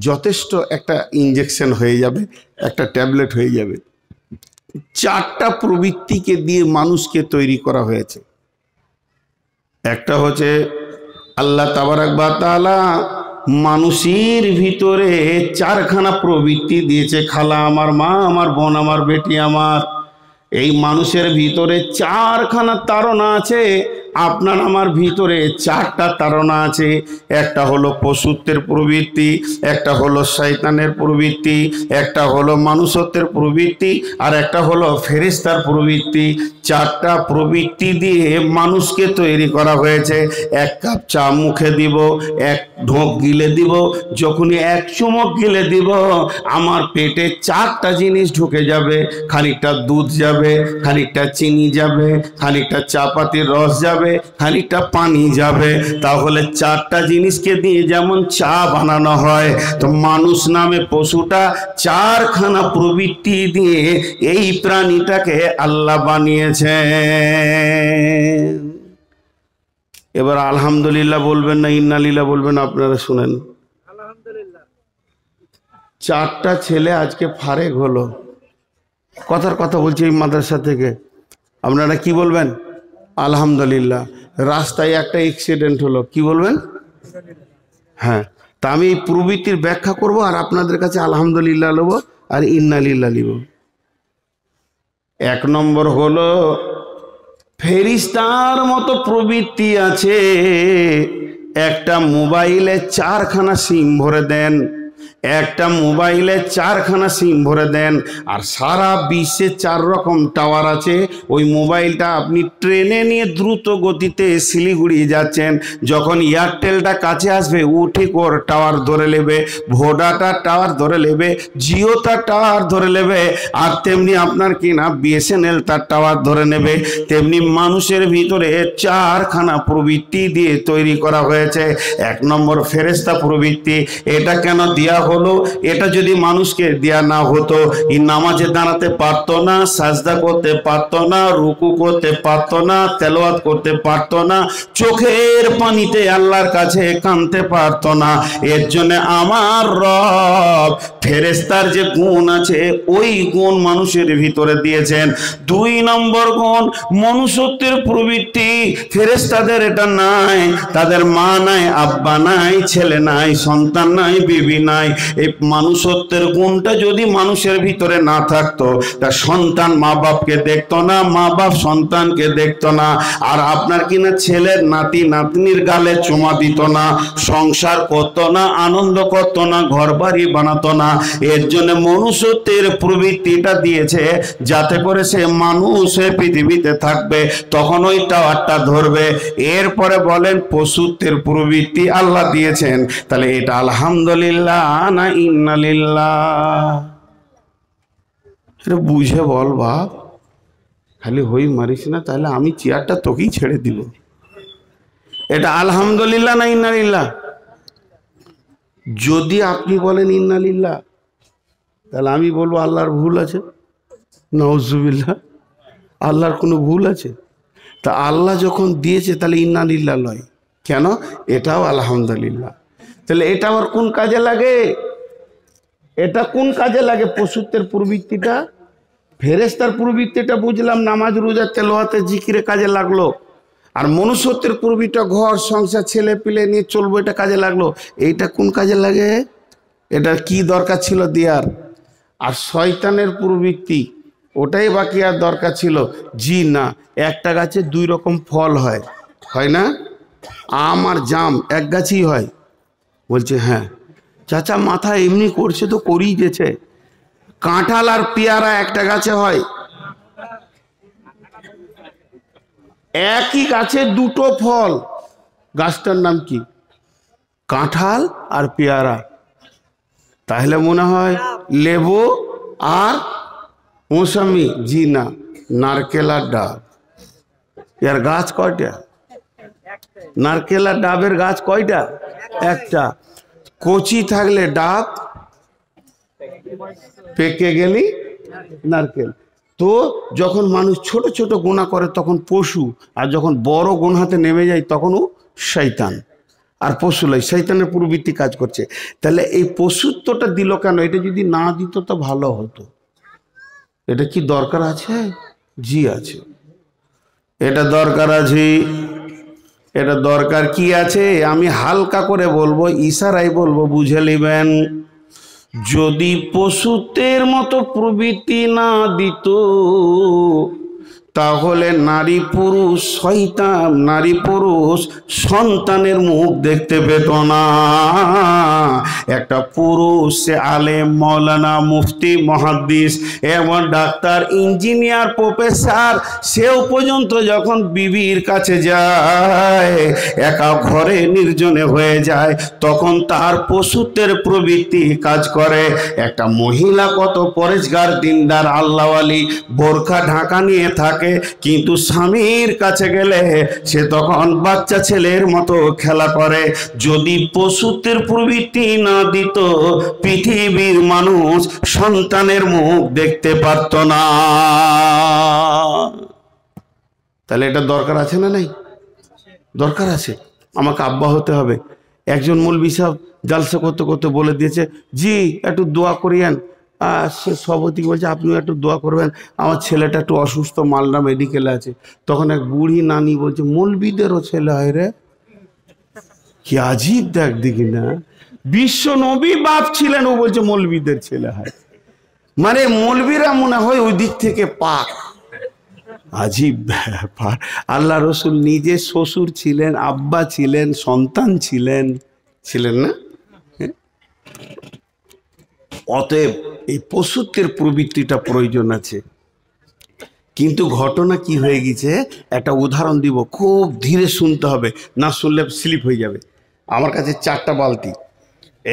যথেষ্ট একটা ইঞ্জেকশন হয়ে যাবে, একটা ট্যাবলেট হয়ে যাবে। 4টা প্রবৃত্তিকে দিয়ে মানুষকে তৈরি করা হয়েছে। একটা হচ্ছে আল্লাহ তাবারাক ওয়া তাআলা মানুষের ভিতরে 4খানা প্রবৃত্তি দিয়েছে। খালা আমার, মা আমার, বোন আমার, বেটি আমার, এই মানুষের ভিতরে 4খানা তাড়না আছে। আপনার আমার ভিতরে 4টা তাড়না আছে। একটা হলো পশুত্বের প্রবৃত্তি, একটা হলো শয়তানের প্রবৃত্তি, একটা হলো মানুষত্বের প্রবৃত্তি, আর একটা হলো ফেরেশতার প্রবৃত্তি। 4টা প্রবৃত্তি দিয়ে মানুষকে তৈরি করা হয়েছে। এক কাপ চা মুখে দিব, এক ঢোক গিলে দিব, যখনই এক চুমুক গিলে দিব আমার পেটে 4টা জিনিস ঢুকে যাবে। খানিকটা দুধ যাবে, খানিকটা চিনি যাবে, খানিকটা চা পাতির রস যাবে, খানিকটা পানি যাবে। তাহলে 4টা জিনিসকে দিয়ে যেমন চা বানানো হয়, তো মানুষ নামে পশুটা 4খানা প্রবৃত্তি দিয়ে এই প্রাণীটাকে আল্লাহ বানিয়েছে। এবার আলহামদুলিল্লাহ বলবেন না ইন্নালিল্লাহ বলবেন? আপনারা শুনেন, আলহামদুলিল্লাহ। 4টা ছেলে আজকে ফারেক হলো, কথার কথা বলছি এই মাদ্রাসা থেকে, আপনারা কি বলবেন? আলহামদুলিল্লাহ। রাস্তায় একটা অ্যাক্সিডেন্ট হলো, কি বলবেন? হ্যাঁ, তা আমি এই প্রবৃত্তির ব্যাখ্যা করব আর আপনাদের কাছে আলহামদুলিল্লাহ নেব আর ইন্নালিল্লাহ নিব। 1 নম্বর হলো ফেরেশতার মতো প্রবৃত্তি আছে। একটা মোবাইলে 4খানা সিম ভরে দেন, একটা মোবাইলে 4খানা সিম ভরে দেন, আর সারা বিশ্বে 4 রকম টাওয়ার আছে। ওই মোবাইলটা আপনি ট্রেনে নিয়ে দ্রুত গতিতে শিলিগুড়ি যাচ্ছেন, যখন এয়ারটেলটা কাছে আসবে ও ঠিক ওর টাওয়ার ধরে নেবে, ভোডাটা টাওয়ার ধরে নেবে, জিওটা টাওয়ার ধরে নেবে, আর তেমনি আপনার কিনা বিএসএনএল তার টাওয়ার ধরে নেবে। তেমনি মানুষের ভিতরে 4খানা প্রবৃত্তি দিয়ে তৈরি করা হয়েছে। 1 নম্বর ফেরেশতা প্রবৃত্তি। এটা কেন দেওয়া হলো, এটা যদি মানুষকে দেয়া না হতো, এই নামাজে দাঁড়াতে পারতো না, সাজদা করতে পারতো না, রুকু করতে পারতো না, তেলাওয়াত করতে পারতো না, চোখের পানিতে আল্লাহর কাছে কাঁদতে পারতো না। এর জন্য আমার রব ফেরেশতার যে গুণ আছে ওই গুণ মানুষের ভিতরে দিয়েছেন। 2 নম্বর গুণ, মনুষ্যত্বের প্রবৃত্তি। ফেরেশতাদের এটা নাই, তাদের মা নাই, আব্বা নাই, ছেলে নাই, সন্তান নাই, বিবি নাই। এই মানুষত্বের গুণটা যদি মানুষের ভিতরে না থাকতো, তা সন্তান মা বাপকে দেখতো না, মা বাপ সন্তানকে দেখতো না, আর আপনার কিনা ছেলের নাতি নাতনির গালে চুমা দিত না, সংসার করতো না, আনন্দ করতো না, ঘর বাড়ি বানাতো না। এর জন্য মনুষ্যত্বের প্রবৃত্তিটা দিয়েছে, যাতে করে সে মানুষ হয়ে পৃথিবীতে থাকবে, তখন ওই টাওয়ারটা ধরবে। এরপরে বলেন পশুত্বের প্রবৃত্তি আল্লাহ দিয়েছেন, তাহলে এটা আলহামদুলিল্লাহ না ইন্নালিল্লাহ? এটা বুঝে বল বাপ, খালি হই মারিস না, তাহলে আমি চেয়ারটা তোকেই ছেড়ে দিব। এটা আলহামদুলিল্লাহ না ইন্নালিল্লাহ? যদি আপনি বলেন ইন্নালিল্লাহ, তাহলে আমি বলবো আল্লাহর ভুল আছে। নাউজুবিল্লাহ, আল্লাহর কোনো ভুল আছে? তা আল্লাহ যখন দিয়েছে তাহলে ইন্নালিল্লাহ নয় কেন? এটাও আলহামদুলিল্লাহ। তাহলে এটা আবার কোন কাজে লাগে? এটা কোন কাজে লাগে? পশুত্বের প্রবৃত্তিটা, ফেরেশতার প্রবৃত্তিটা বুঝলাম, নামাজ রোজা তেলাওয়াতে জিকিরে কাজে লাগলো। আর মনুষ্যত্বের প্রবৃত্তিটা ঘর সংসার ছেলে পিলে নিয়ে চলবো, এটা কাজে লাগলো। এইটা কোন কাজে লাগে? এটা কি দরকার ছিল দেওয়ার? আর শয়তানের প্রবৃত্তি, ওটাই বাকি আর দরকার ছিল? জি না। একটা গাছে 2 রকম ফল হয়, হয় না? আম আর জাম এক গাছেই হয়। বলছে হ্যাঁ চাচা, মাথা এমনি করছে তো করেই গেছে। কাঁঠাল আর পেয়ারা একটা গাছে হয়। একই গাছে 2টো ফল, গাছটার নাম কি? কাঁঠাল আর পেয়ারা। তাহলে মনে হয় লেবু আর মৌসুমি। জি না, নারকেল আর ডাব। এর গাছ কয়টা? নারকেল আর ডাবের গাছ কয়টা? একটা। কচি থাকলে ডাব, পেকে গেলি নারকেল। তো যখন মানুষ ছোট ছোট গুনাহ করে তখন পশু, আর যখন বড় গুনাহতে নেমে যায় তখনও শয়তান। আর পশু লয়, শয়তানের প্রবৃত্তি কাজ করছে। তাহলে এই পশুত্বটা দিল কেন? এটা যদি না দিত তো ভালো হতো। এটা কি দরকার আছে? জি আছে, এটা দরকার আছে। এটা দরকার কি আছে আমি হালকা করে বলবো, ইশারায় বলবো, বুঝে নেবেন। যদি পশুত্বের মতো প্রবৃত্তি না দিত, তাহলে নারী পুরুষ শয়তান, নারী পুরুষ সন্তানের মুখ দেখতে পেত না। একটা পুরুষ, সে আলেম, মৌলানা, মুফতি, মুহাদ্দিস, এবং ডাক্তার, ইঞ্জিনিয়ার, প্রফেসর, সেও পর্যন্ত যখন বিবির কাছে যায়, একা ঘরে নির্জনে হয়ে যায়, তখন তার পশুত্বের প্রবৃত্তি কাজ করে। একটা মহিলা কত পরেজগার, দিনদার, আল্লাহওয়ালি, বোরখা ঢাকা নিয়ে থাকে, কিন্তু স্বামীর কাছে গেলে সে তখন বাচ্চা ছেলের মতো খেলা করে। যদি পশুত্বের প্রবৃত্তি না দিত, পৃথিবীর মানুষ সন্তানের মুখ দেখতে পারত না। তাহলে এটা দরকার আছে না? নাই? দরকার আছে। আমাকে আব্বা হতে হবে। একজন মৌলভী সাহেব জালসা করতে করতে বলে দিয়েছে, জি একটু দোয়া করিয়েন। সে সভাপতি বলছে আপনিও একটু দোয়া করবেন, আমার ছেলেটা একটু অসুস্থ, মালদা মেডিকেলে আছে। তখন এক বুড়ি নানি বলছে, মৌলভীদেরও ছেলে হয় রে? কি আজীব দেখ দেখি না, বিশ্ব নবী বাপ ছিলেন, ও বলছে মৌলভীদের ছেলে হয়। মানে মৌলভীরা মনে হয় ওই দিক থেকে পাক। আজীব ব্যাপার। আল্লাহ রসুল নিজে শ্বশুর ছিলেন, আব্বা ছিলেন, সন্তান ছিলেন, ছিলেন না? অতএব এই পশুত্বের প্রবৃত্তিটা প্রয়োজন আছে। কিন্তু ঘটনা কি হয়ে গেছে, একটা উদাহরণ দিব, খুব ধীরে শুনতে হবে, না শুনলে স্লিপ হয়ে যাবে। আমার কাছে 4টা বালতি,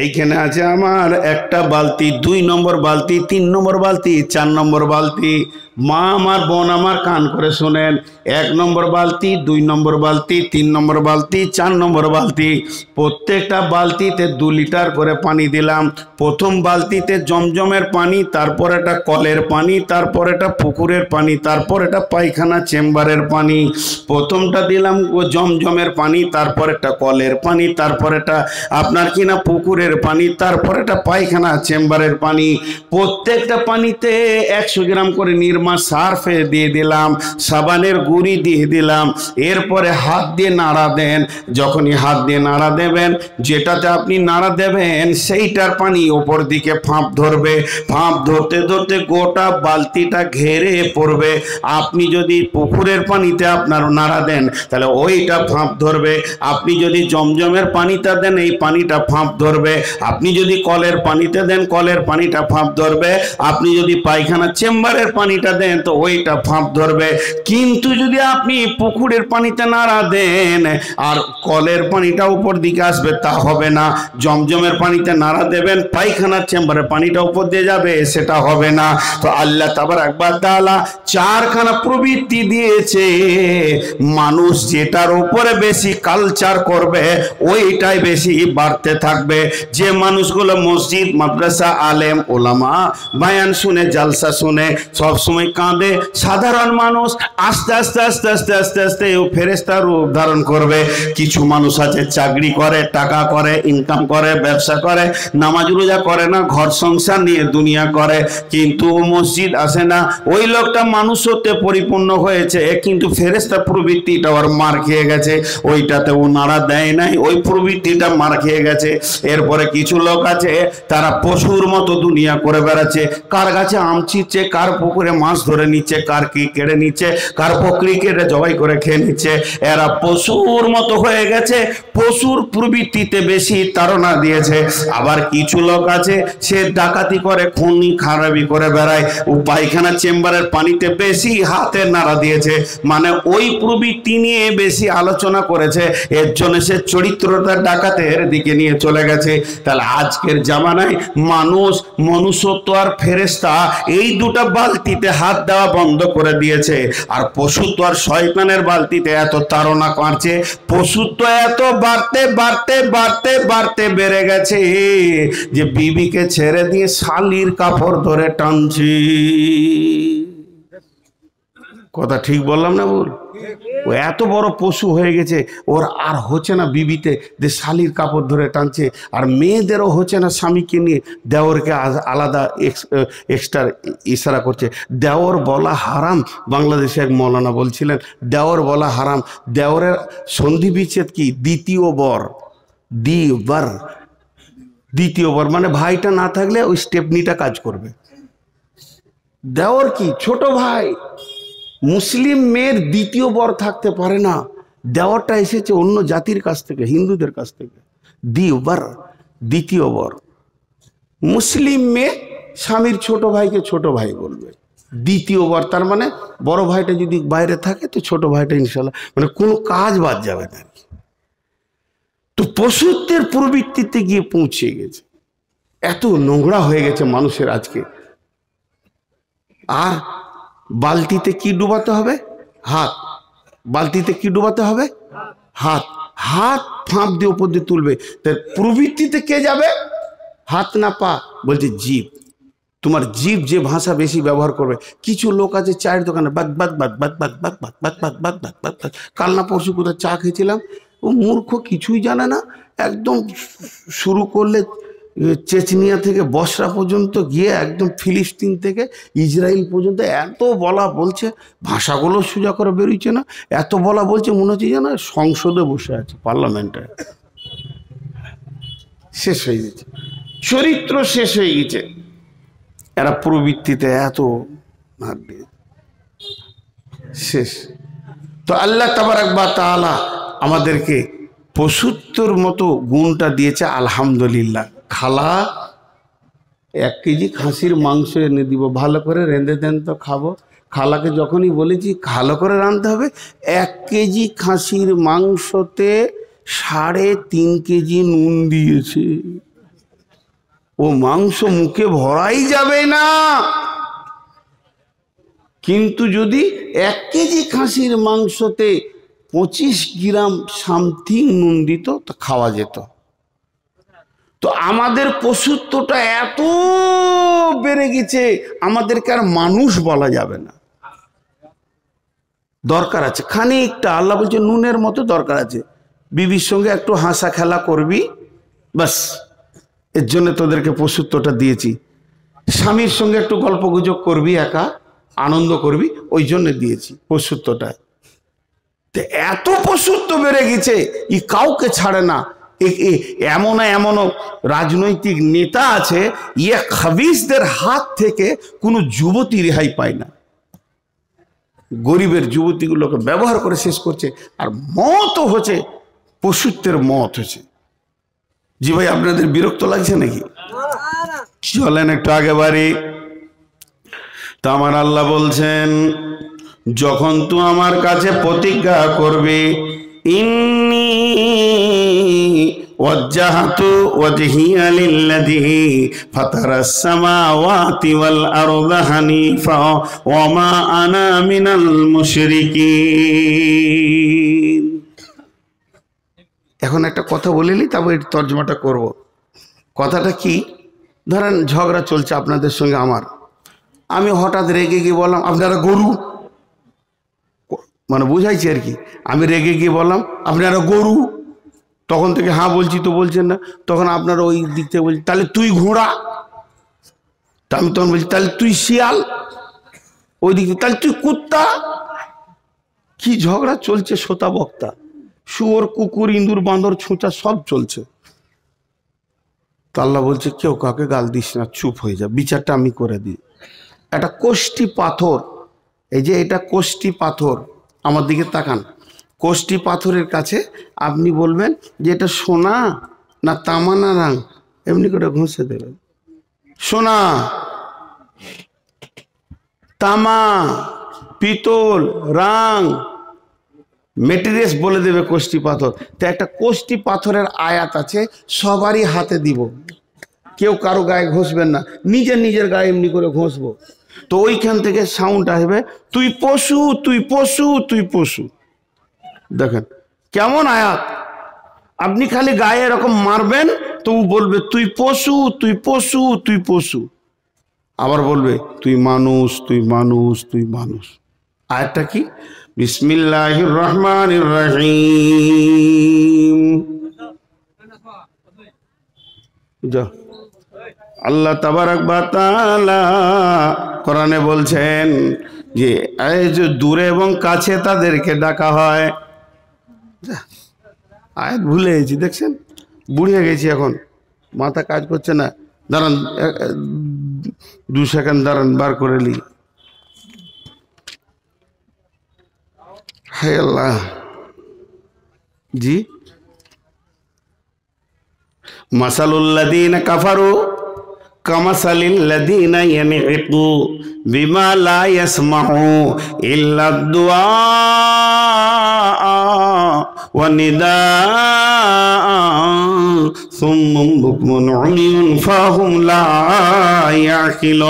এইখানে আছে আমার একটা বালতি, 2 নম্বর বালতি, 3 নম্বর বালতি, 4 নম্বর বালতি। মা আমার, বোন আমার, কান করে শোনেন। 1 নম্বর বালতি, 2 নম্বর বালতি, 3 নম্বর বালতি, 4 নম্বর বালতি, প্রত্যেকটা বালতিতে 2 লিটার করে পানি দিলাম। প্রথম বালতিতে জমজমের পানি, তারপর এটা কলের পানি, তারপর এটা পুকুরের পানি, তারপর এটা পায়খানা চেম্বারের পানি। প্রথমটা দিলাম জমজমের পানি, তারপর এটা কলের পানি, তারপর এটা আপনার কিনা পুকুরের পানি, তারপর এটা পায়খানা চেম্বারের পানি। প্রত্যেকটা পানিতে 100 গ্রাম করে নির্মা সার্ফ দিয়ে দিলাম, সাবানের গুঁড়ি দিয়ে দিলাম। এরপরে হাত দিয়ে নাড়া দেন। যখনই হাত দিয়ে নাড়া দেবেন, যেটাতে আপনি নাড়া দেবেন সেইটার পানি ওপর দিকে ফাঁপ ধরবে। ফাঁপ ধরতে ধরতে গোটা বালতিটা ঘেরে পড়বে। আপনি যদি পুকুরের পানিতে আপনার নাড়া দেন তাহলে ওইটা ফাঁপ ধরবে। আপনি যদি জমজমের পানিটা দেন এই পানিটা ফাঁপ ধরবে। আপনি যদি কলের পানিতে দেন কলের পানিটা ফাঁপ ধরবে। আপনি যদি পায়খানা চেম্বারের পানিটা দেন তো ওইটা ফাঁপ ধরবে। কিন্তু যদি আপনি পুকুরের পানিতে নাড়া দেন আর কলের পানিটা উপর দিকে আসবে, তা হবে না। জমজমের পানিতে নাড়া দেবেন, পায়খানার চেম্বারের পানিটা উপর দিয়ে যাবে, সেটা হবে না। তো আল্লাহ তাবারক ওয়া তাআলা 4খানা প্রবৃত্তি দিয়েছে। মানুষ যেটার উপরে বেশি কালচার করবে ওইটাই বেশি বাড়তে থাকবে। যে মানুষগুলো মসজিদ, মাদ্রাসা, আলেম, ওলামা, বায়ান শুনে, জালসা শুনে সব সময় কাঁদে, সাধারণ মানুষ আস্তে আস্তে আস্তে আস্তে আস্তে আস্তে ও ফেরেশতার রূপ ধারণ করবে। কিছু মানুষ আছে চাকরি করে, টাকা করে, ইনকাম করে, ব্যবসা করে, নামাজ রোজা করে না, ঘর সংসার নিয়ে দুনিয়া করে, কিন্তু মসজিদ আসে না। ওই লোকটা মানুষ হতে পরিপূর্ণ হয়েছে, কিন্তু ফেরেশতা প্রবৃত্তিটা ওর মার খেয়ে গেছে, ওইটাতে ও নাড়া দেয় নাই, ওই প্রবৃত্তিটা মার খেয়ে গেছে। এরপরে কিছু লোক আছে তারা পশুর মতো দুনিয়া করে বেড়াচ্ছে, কার গাছে আম ছিঁড়ছে, কার পুকুরে মাছ ধরে নিচ্ছে, কার কি কেড়ে নিচ্ছে, কার বকরি কেটে জবাই করে খেয়ে নিচ্ছে। এরা পশুর মতো হয়ে গেছে, পশুর প্রবৃত্তিতে বেশি তাড়না দিয়েছে। আবার কিছু লোক আছে সে ডাকাতি করে, খুনি খারাপি করে বেড়ায়, ও পায়খানা চেম্বারের পানিতে বেশি হাতে নাড়া দিয়েছে, মানে ওই প্রবৃত্তি নিয়ে বেশি আলোচনা করেছে, এর জন্য সে চরিত্রটা ডাকাতের দিকে নিয়ে চলে গেছে। তাহলে আজকের জামানায় মানুষ, মনুষ্যত্ব আর ফেরেশতা এই দুটো বালতিতে হাত দেওয়া বন্ধ করে দিয়েছে। আর পশুত্ব আর শয়তানের বালতিতে এত তাড়না করছে, পশুত্ব এত বাড়তে বাড়তে বাড়তে বাড়তে বেড়ে গেছে যে বিবিকে ছেড়ে দিয়ে শালির কাপড় ধরে টানছি। কথা ঠিক বললাম না ভুল? ও এত বড় পশু হয়ে গেছে, ওর আর হচ্ছে না বিবিতে যে শালির কাপড় ধরে টানছে। আর মেয়েদেরও হচ্ছে না স্বামীকে নিয়ে দেওরকে আলাদা এক্সট্রা ইশারা করছে। দেওর বলা হারাম, বাংলাদেশে এক মৌলানা বলছিলেন দেওর বলা হারাম। দেওরের সন্ধি বিচ্ছেদ কি? দ্বিতীয় বর, দ্বিতীয় বর মানে ভাইটা না থাকলে ওই স্টেপনিটা কাজ করবে। দেওর কি? ছোট ভাই। মুসলিম মেয়ের দ্বিতীয় বর থাকতে পারে না। দেওরটা এসেছে অন্য জাতির কাছ থেকে, হিন্দুদের কাছ থেকে। দ্বিতীয় বর। মুসলিম মেয়ে স্বামীর ছোট ভাইকে ছোট ভাই বলবে। দ্বিতীয় বর তার মানে বড় ভাইটা যদি বাইরে থাকে তো ছোট ভাইটা ইনশাল্লাহ, মানে কোনো কাজ বাদ যাবে না। তো পশুত্বের প্রবৃত্তিতে গিয়ে পৌঁছে গেছে। এত নোংরা হয়ে গেছে মানুষের আজকে। আর বালতিতে কি ডুবাতে হবে? হাত। বালতিতে কি ডুবাতে হবে? হাত। হাত ফাঁপ দিয়ে উপর দিয়ে তুলবে। তাই প্রবৃত্তিতে কে যাবে? হাত না পা? বলছে জিভ। তোমার জিভ যে ভাষা বেশি ব্যবহার করবে। কিছু লোক আছে চায়ের দোকানে বাক বাক বাক বাক বাক বাক বাক বাক বাক বাক বাক বাক বাক। কাল না পরশু কোথাও চা খেয়েছিলাম, ও মূর্খ, কিছুই জানে না, একদম শুরু করলে চেচনিয়া থেকে বসরা পর্যন্ত গিয়ে একদম ফিলিস্তিন থেকে ইসরায়েল পর্যন্ত এত বলা বলছে, ভাষাগুলো সোজা করে বেরোচ্ছে না, এত বলা বলছে মনে হচ্ছে যেন সংসদে বসে আছে, পার্লামেন্টে। শেষ হয়ে গেছে, চরিত্র শেষ হয়ে গেছে। এরা প্রবৃত্তিতে এত শেষ। তো আল্লাহ তাবারক ওয়া তাআলা আমাদেরকে পশুত্বর মতো গুণটা দিয়েছে, আলহামদুলিল্লাহ। খালা 1 কেজি খাসির মাংস এনে দিব, ভালো করে রেঁধে দেন তো খাবো। খালাকে যখনই বলেছি ভালো করে রাঁধতে হবে, 1 কেজি খাসির মাংসতে 3.5 কেজি নুন দিয়েছে। ও মাংস মুখে ভরাই যাবে না। কিন্তু যদি 1 কেজি খাসির মাংসতে 25 গ্রাম সামথিং নুন দিত তা খাওয়া যেত। তো আমাদের পশুত্বটা এত বেড়ে গেছে, আমাদেরকে আর মানুষ বলা যাবে না। দরকার আছে খানিকটা, আল্লাহ বলছে নুনের মতো দরকার আছে। বিবির সঙ্গে একটু হাসা খেলা করবি, বাস, এর জন্য তোদেরকে পশুত্বটা দিয়েছি। স্বামীর সঙ্গে একটু গল্প গুজব করবি, একা আনন্দ করবি, ওই জন্য দিয়েছি পশুত্বটা। এত পশুত্ব বেড়ে গেছে, ই কাউকে ছাড়ে না। এমনও রাজনৈতিক নেতা আছে, ইয়ে খাবিসদের হাত থেকে কোনো যুবতী রেহাই পায় না। গরিবের যুবতীগুলোকে ব্যবহার করে শেষ করছে, আর মত হচ্ছে পশুত্বের মত হচ্ছে। জি ভাই, আপনাদের বিরক্ত লাগছে নাকি? চলেন একটু আগে বাড়ি। তো আমার আল্লাহ বলছেন, যখন তুই আমার কাছে প্রতিজ্ঞা করবি, ইন্নী ওয়াজ্জাহাতু ওয়াজহিয়া লিল্লাযী ফাতারাস সামাওয়াতি ওয়াল আরদা হানিফা ওয়া মা আনা মিনাল মুশরিকিন। এখন একটা কথা বলিনি, তারপর এর তর্জমাটা করব। কথাটা কি? ধরেন ঝগড়া চলছে আপনাদের সঙ্গে আমার, আমি হঠাৎ রেগে গিয়ে বললাম আপনারা গরু, মানে বুঝাইছি আর কি। আমি রেগে গিয়ে বললাম আপনারা গরু, তখন থেকে হ্যাঁ বলছি তো বলছেন না, তখন আপনারা ওই দিক থেকে বলছি তাহলে তুই ঘোড়া, আমি তখন বলছি তাহলে তুই শিয়াল, ওই দিক থেকে তাহলে তুই কুত্তা। কি ঝগড়া চলছে শ্রোতা বক্তা, শুয়োর কুকুর ইঁদুর বাঁদর ছোঁচা সব চলছে। তা আল্লাহ বলছে কেউ কাউকে গাল দিস না, চুপ হয়ে যা, বিচারটা আমি করে দিই। একটা কোষ্টি পাথর, এই যে এটা কোষ্টি পাথর, আমার দিকে তাকান, কোষ্টি পাথরের কাছে আপনি বলবেন যে এটা সোনা না তামা না রাং, এমনি করে ঘষে দেবেন। সোনা, তামা, পিতল, রাং, মেটেরিয়ালস বলে দেবে কোষ্টি পাথর। তো একটা কোষ্টি পাথরের আয়াত আছে, সবারই হাতে দিব, কেউ কারো গায়ে ঘষবেন না, নিজের নিজের গায়ে এমনি করে ঘষবো। তো ওইখান থেকে সাউন্ড আসবে, তুই পশু, তুই পশু, তুই পশু। দেখেন কেমন আয়াত, আপনি খালি গায়ে এরকম মারবেন তো ও বলবে তুই পশু, তুই পশু, তুই পশু। আবার বলবে তুই মানুষ, তুই মানুষ, তুই মানুষ। আয়াতটা কি? বিসমিল্লাহির রহমানির রহিম। আল্লাহ তাবারাক ওয়া তাআলা কোরআনে বলছেন যে এই যে দূরে এবং কাছে তাদেরকে ডাকা হয়। আয়াত ভুলে গেছি, দেখছেন বুড়িয়ে গেছি, এখন মাথা কাজ করছে না। দাঁড়ান 2 সেকেন্ড দাঁড়ান, বার করে নি। হায় আল্লাহ, জি, মাসালুল্লাযীনা কাফারু কামাসালিল্লাযীনা ইয়ানইকু বিমা লা ইয়াসমাউ ইল্লা দুআ ওয়া নিদাআ সুম্মুম বুকমুন উমিয়ুন ফাহুম লা ইয়াকিলুন।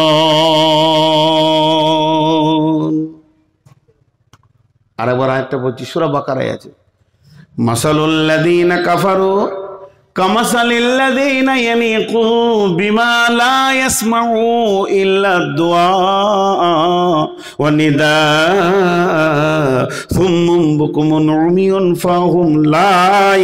আরেকবার আয়াতটা বলছি, সূরা বাকারায় আছে, মাসালুল্লাযীনা কাফারু কামাসালিল্লাযীনা ইয়ানইকু বিমা লা ইয়াসমাউ ইল্লা দুআ ওয়া নিদাআ সুম্মুম বুকমুন উমিয়ুন ফাহুম লা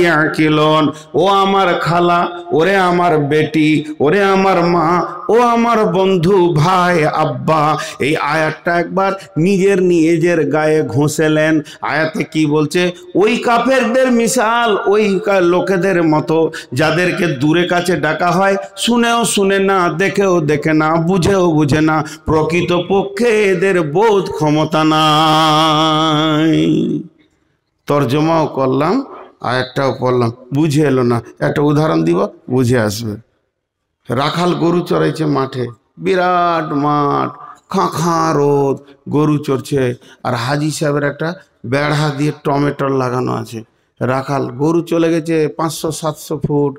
ইয়াকিলুন। ও আমার খালা, ওরে আমার বেটি, ওরে আমার মা, ও আমার বন্ধু, ভাই, আব্বা, এই আয়াতটা একবার নিজের নিজের গায়ে ঘষেলেন। আয়াতে কি বলছে? ওই কাফেরদের মিসাল ওই লোকেদের মতো যাদেরকে দূরে কাছে ডাকা হয়, শুনেও শুনে না, দেখেও দেখে না, বুঝেও বুঝে না, প্রকৃতপক্ষে এদের বোধ ক্ষমতা নাই। তর্জমাও করলাম, আয়াতটাও পড়লাম, বুঝে এলো না। একটা উদাহরণ দিব, বুঝে আসবে। রাখাল গরু চড়াইছে মাঠে, বিরাট মাঠ, খাঁ রোদ, গরু চড়ছে, আর হাজি সাহেবের একটা বেড়া দিয়ে টমেটোর লাগানো আছে। রাখাল গরু চলে গেছে 500-700 ফুট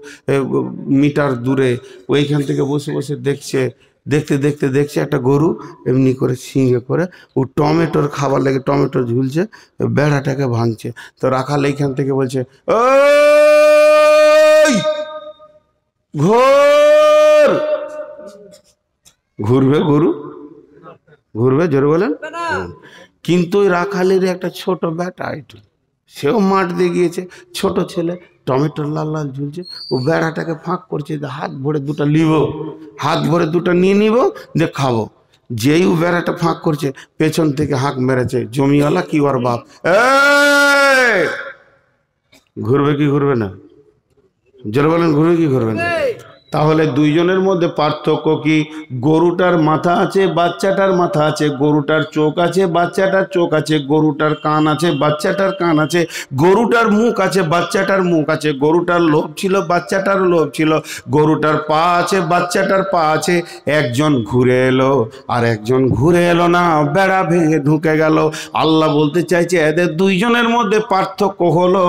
মিটার দূরে, ওইখান থেকে বসে বসে দেখছে দেখতে দেখতে দেখছে একটা গরু এমনি করে সিংহে করে ও টমেটোর খাবার লেগে টমেটো ঝুলছে, বেড়াটাকে ভাঙছে। তো রাখাল এইখান থেকে বলছে, ওই ঘোর, ঘুরবে গরু, ঘুরবে, জোরে বলেন। কিন্তু ওই রাখালের একটা ছোট বেটা, একটু সেও মাঠ দিয়ে গিয়েছে, ছোট ছেলে, টমেটোর লাল লাল ঝুলছে, ও বেড়াটাকে ফাঁক করছে, হাত ভরে দুটো নিব, হাত ভরে দুটো নিয়ে নিব, যে খাবো। যেই ও বেড়াটা ফাঁক করছে, পেছন থেকে হাঁক মেরেছে জমিওয়ালা কি ওর বাপ, ঘুরবে কি ঘুরবে না, জোরে বলেন, ঘুরবে কি ঘুরবে না? তাহলে দুইজনের মধ্যে পার্থক্য কি? গরুটার মাথা আছে, বাচ্চাটার মাথা আছে, গরুটার চোখ আছে, বাচ্চাটার চোখ আছে, গরুটার কান আছে, বাচ্চাটার কান আছে, গরুটার মুখ আছে, বাচ্চাটার মুখ আছে, গরুটার লোভ ছিল, বাচ্চাটার লোভ ছিল, গরুটার পা আছে, বাচ্চাটার পা আছে। একজন ঘুরে এলো আর একজন ঘুরে এলো না, বেড়া ভেঙে ঢুকে গেল। আল্লাহ বলতে চাইছে এদের দুইজনের মধ্যে পার্থক্য হলো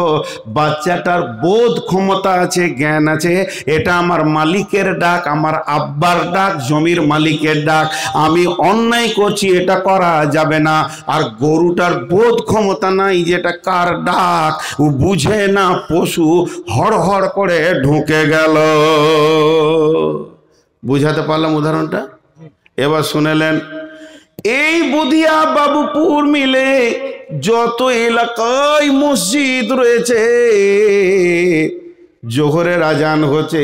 বাচ্চাটার বোধ ক্ষমতা আছে, জ্ঞান আছে, এটা আমার মালিকের ডাক, আমার আব্বার ডাক, জমির মালিকের ডাক, আমি অন্যায় করছি, এটা করা যাবে না। আর গরুটার বোধ ক্ষমতা নাই, যেটা কার ডাক ও বুঝে না, পশু হড় হড় করে ঢুকে গেল। বুঝাতে পারলাম উদাহরণটা? এবার শুনেলেন, এই বুধিয়া বাবুপুর মিলে যত এলাকায় মসজিদ রয়েছে, জোহরের আজান হচ্ছে,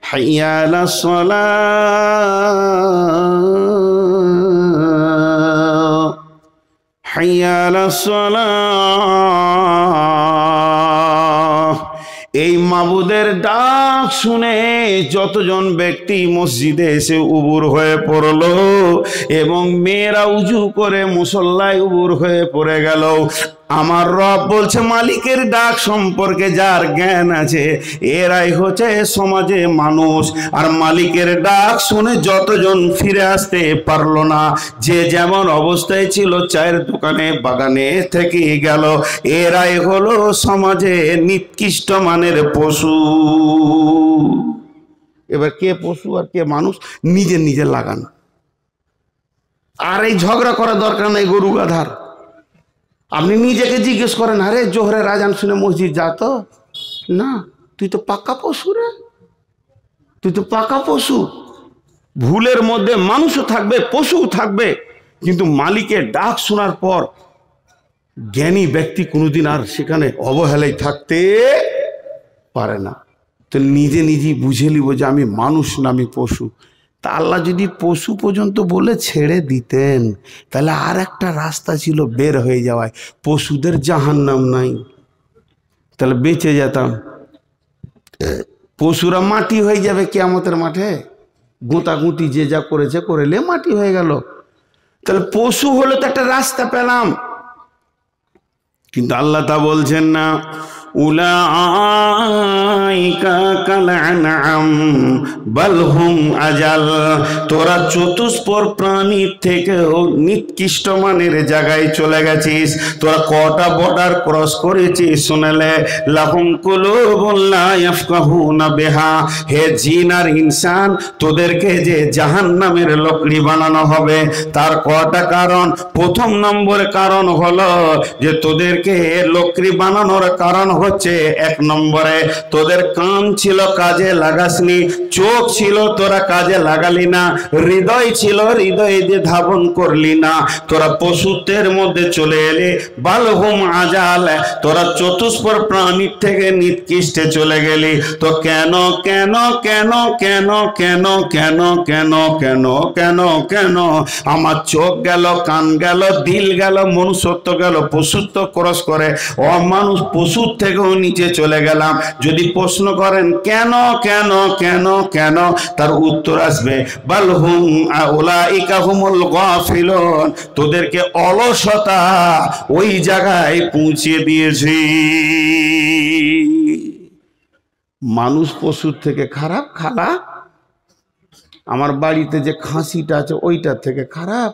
হাইয়া আলাস সালাহ, হাইয়া আলাস সালাহ। এই মাবুদের ডাক শুনে যতজন ব্যক্তি মসজিদে এসে উবুর হয়ে পড়লো এবং মেয়েরা উজু করে মুসল্লায় উবুর হয়ে পড়ে গেল, আমার রব বলছে মালিকের ডাক সম্পর্কে যার জ্ঞান আছে এরাই হচ্ছে সমাজে মানুষ। আর মালিকের ডাক শুনে যতজন ফিরে আসতে পারলো না, যে যেমন অবস্থায় ছিল, চায়ের দোকানে বাগানে থেকে গেল, এরাই হলো সমাজে নিকৃষ্ট মানের পশু। এবার কে পশু আর কে মানুষ নিজে নিজে লাগান। আর এই ঝগড়া করার দরকার নেই গরু গাধার। আপনি নিজেকে জিজ্ঞেস করেন, আরে জোহরের আজান শুনে মসজিদ যা তো না, তুই তো পাকা পশু রে, তুই তো পাকা পশু। ভুলের মধ্যে মানুষও থাকবে, পশুও থাকবে, কিন্তু মালিকের ডাক শোনার পর জ্ঞানী ব্যক্তি কোনোদিন আর সেখানে অবহেলায় থাকতে পারে না। তো নিজে নিজেই বুঝে নিব যে আমি মানুষ না, আমি পশু। তা আল্লাহ যদি পশু পর্যন্ত বলে ছেড়ে দিতেন, তাহলে আর একটা রাস্তা ছিল বের হয়ে যাওয়ায়, পশুদের জাহান্নাম নাই, তাহলে বেঁচে যেতাম। পশুরা মাটি হয়ে যাবে কিয়ামতের মাঠে, গোঁতাগুঁতি যে যা করেছে করেলে মাটি হয়ে গেল। তাহলে পশু হলে তো একটা রাস্তা পেলাম, কিন্তু আল্লাহ তা বলছেন না। উলাইকা কাল আনআম বাল হুম আজাল, তোরা চতুষ্পদ প্রাণীর থেকেও নিকৃষ্ট মানের জায়গায় চলে গেছিস। তোরা কটা বর্ডার ক্রস করেছিস শুনেলে, লাহুম কুলুবুন লা ইয়াফকাহুনা বিহা, হে জিন আর ইনসান, তোদেরকে যে জাহান্নামের লকড়ি বানানো হবে তার কটা কারণ। প্রথম নম্বর কারণ হলো যে তোদেরকে লকড়ি বানানোর কারণ হচ্ছে, এক নম্বরে তোদের কান ছিল কাজে লাগাসনি, চোখ ছিল তোরা কাজে লাগালি না, হৃদয় ছিল হৃদয়ে দিয়ে ধাবন করলি না, তোরা পশুত্বের মধ্যে চলে এলে। বালহুম আজাল, তোরা চতুষ্পদ প্রাণীর থেকে নিকৃষ্টে চলে গেলি। তো কেন কেন কেন কেন কেন কেন কেন কেন কেন কেন আমার চোখ গেল, কান গেল, দিল গেল, মনুষ্যত্ব গেল, পশুত্ব ক্রস করে অমানুষ পশুর থেকেও নিচে চলে গেলাম। যদি প্রশ্ন করেন কেন কেন কেন কেন, তার উত্তর আসবে বালহুম উলাইকা হুমুল গাফিলুন, তোদেরকে অলসতা ওই জায়গায় পৌঁছে দিয়েছি। মানুষ পশুর থেকে খারাপ? খালা, আমার বাড়িতে যে খাসিটা আছে ওইটার থেকে খারাপ?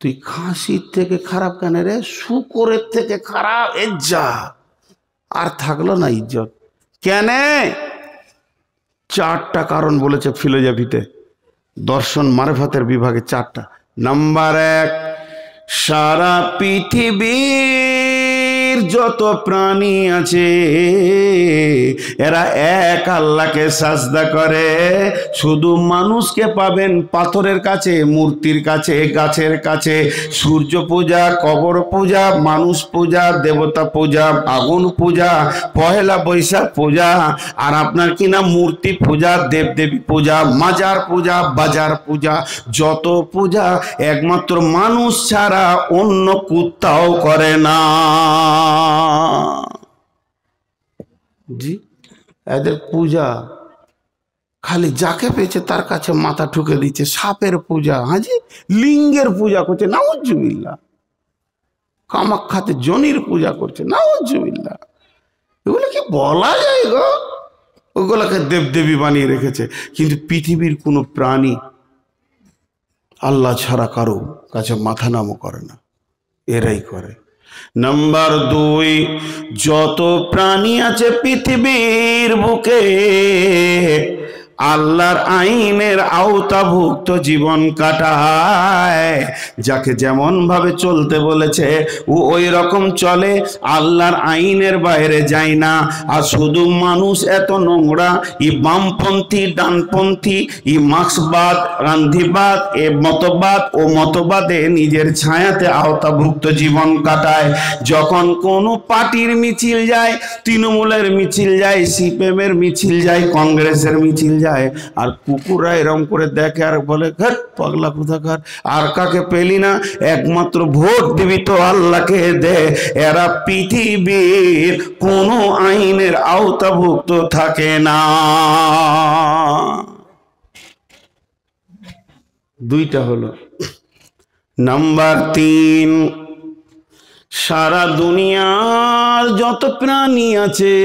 তুই খাসির থেকে খারাপ কেন রে? শুকরের থেকে খারাপ? এ যা, আর থাকলো না ইজ্জত। কেন? চারটা কারণ বলেছে ফিলোজফিতে। দর্শন মারেফতের বিভাগে 4টা। নাম্বার 1, সারা পৃথিবীর যত প্রাণী আছে এরা এক আল্লাহকে সাজদা করে। শুধু মানুষকে পাবেন পাথরের কাছে, মূর্তির কাছে, গাছের কাছে। সূর্য পূজা, কবর পূজা, মানুষ পূজা, দেবতা পূজা, আগুন পূজা, পহেলা বৈশাখ পূজা, আর আপনার কিনা মূর্তি পূজা, দেবদেবী পূজা, মাজার পূজা, বাজার পূজা, যত পূজা একমাত্র মানুষ ছাড়া অন্য কুত্তাও করে না। জি, এদের পূজা খালি যাকে পেয়েছে তার কাছে মাথা ঠুকে দিচ্ছে। সাপের পূজা, হাজি লিঙ্গের পূজা করছে, নাউজুবিল্লাহ। কামাখ্যাতে জনির পূজা করছে, নাউজুবিল্লাহ। এগুলো কি বলা যায় গো? ওগুলোকে দেবদেবী বানিয়ে রেখেছে। কিন্তু পৃথিবীর কোনো প্রাণী আল্লাহ ছাড়া কারো কাছে মাথা নামও করে না, এরাই করে। নাম্বার 2, যত প্রাণী আছে পৃথিবীর বুকে আল্লাহর আইনের আওতাভুক্ত জীবন কাটায়। যাকে যেমন ভাবে চলতে বলেছে ও ওই রকম চলে, আল্লাহর আইনের বাইরে যায় না। আর শুধু মানুষ এত নোংরা, ই বামপন্থী, ডানপন্থী, ই মার্ক্সবাদ, গান্ধীবাদ, এ মতবাদ ও মতবাদে নিজের ছায়াতে আওতাভুক্ত জীবন কাটায়। যখন কোনো পার্টির মিছিল যায়, তৃণমূলের মিছিল যায়, সিপিএমের মিছিল যায়, কংগ্রেসের মিছিল যায়, আর কুকুররা এরম করে দেখে আর বলে ঘাট পাগলা কোথাকার, আর কাকে পেলি না, একমাত্র ভোট দিবি তো আল্লাহকে দে। এরা পৃথিবীর কোনো আইনের আওতাভুক্ত থাকে না। 2টা হলো। নাম্বার 3, সারা দুনিয়ার যত প্রাণী আছে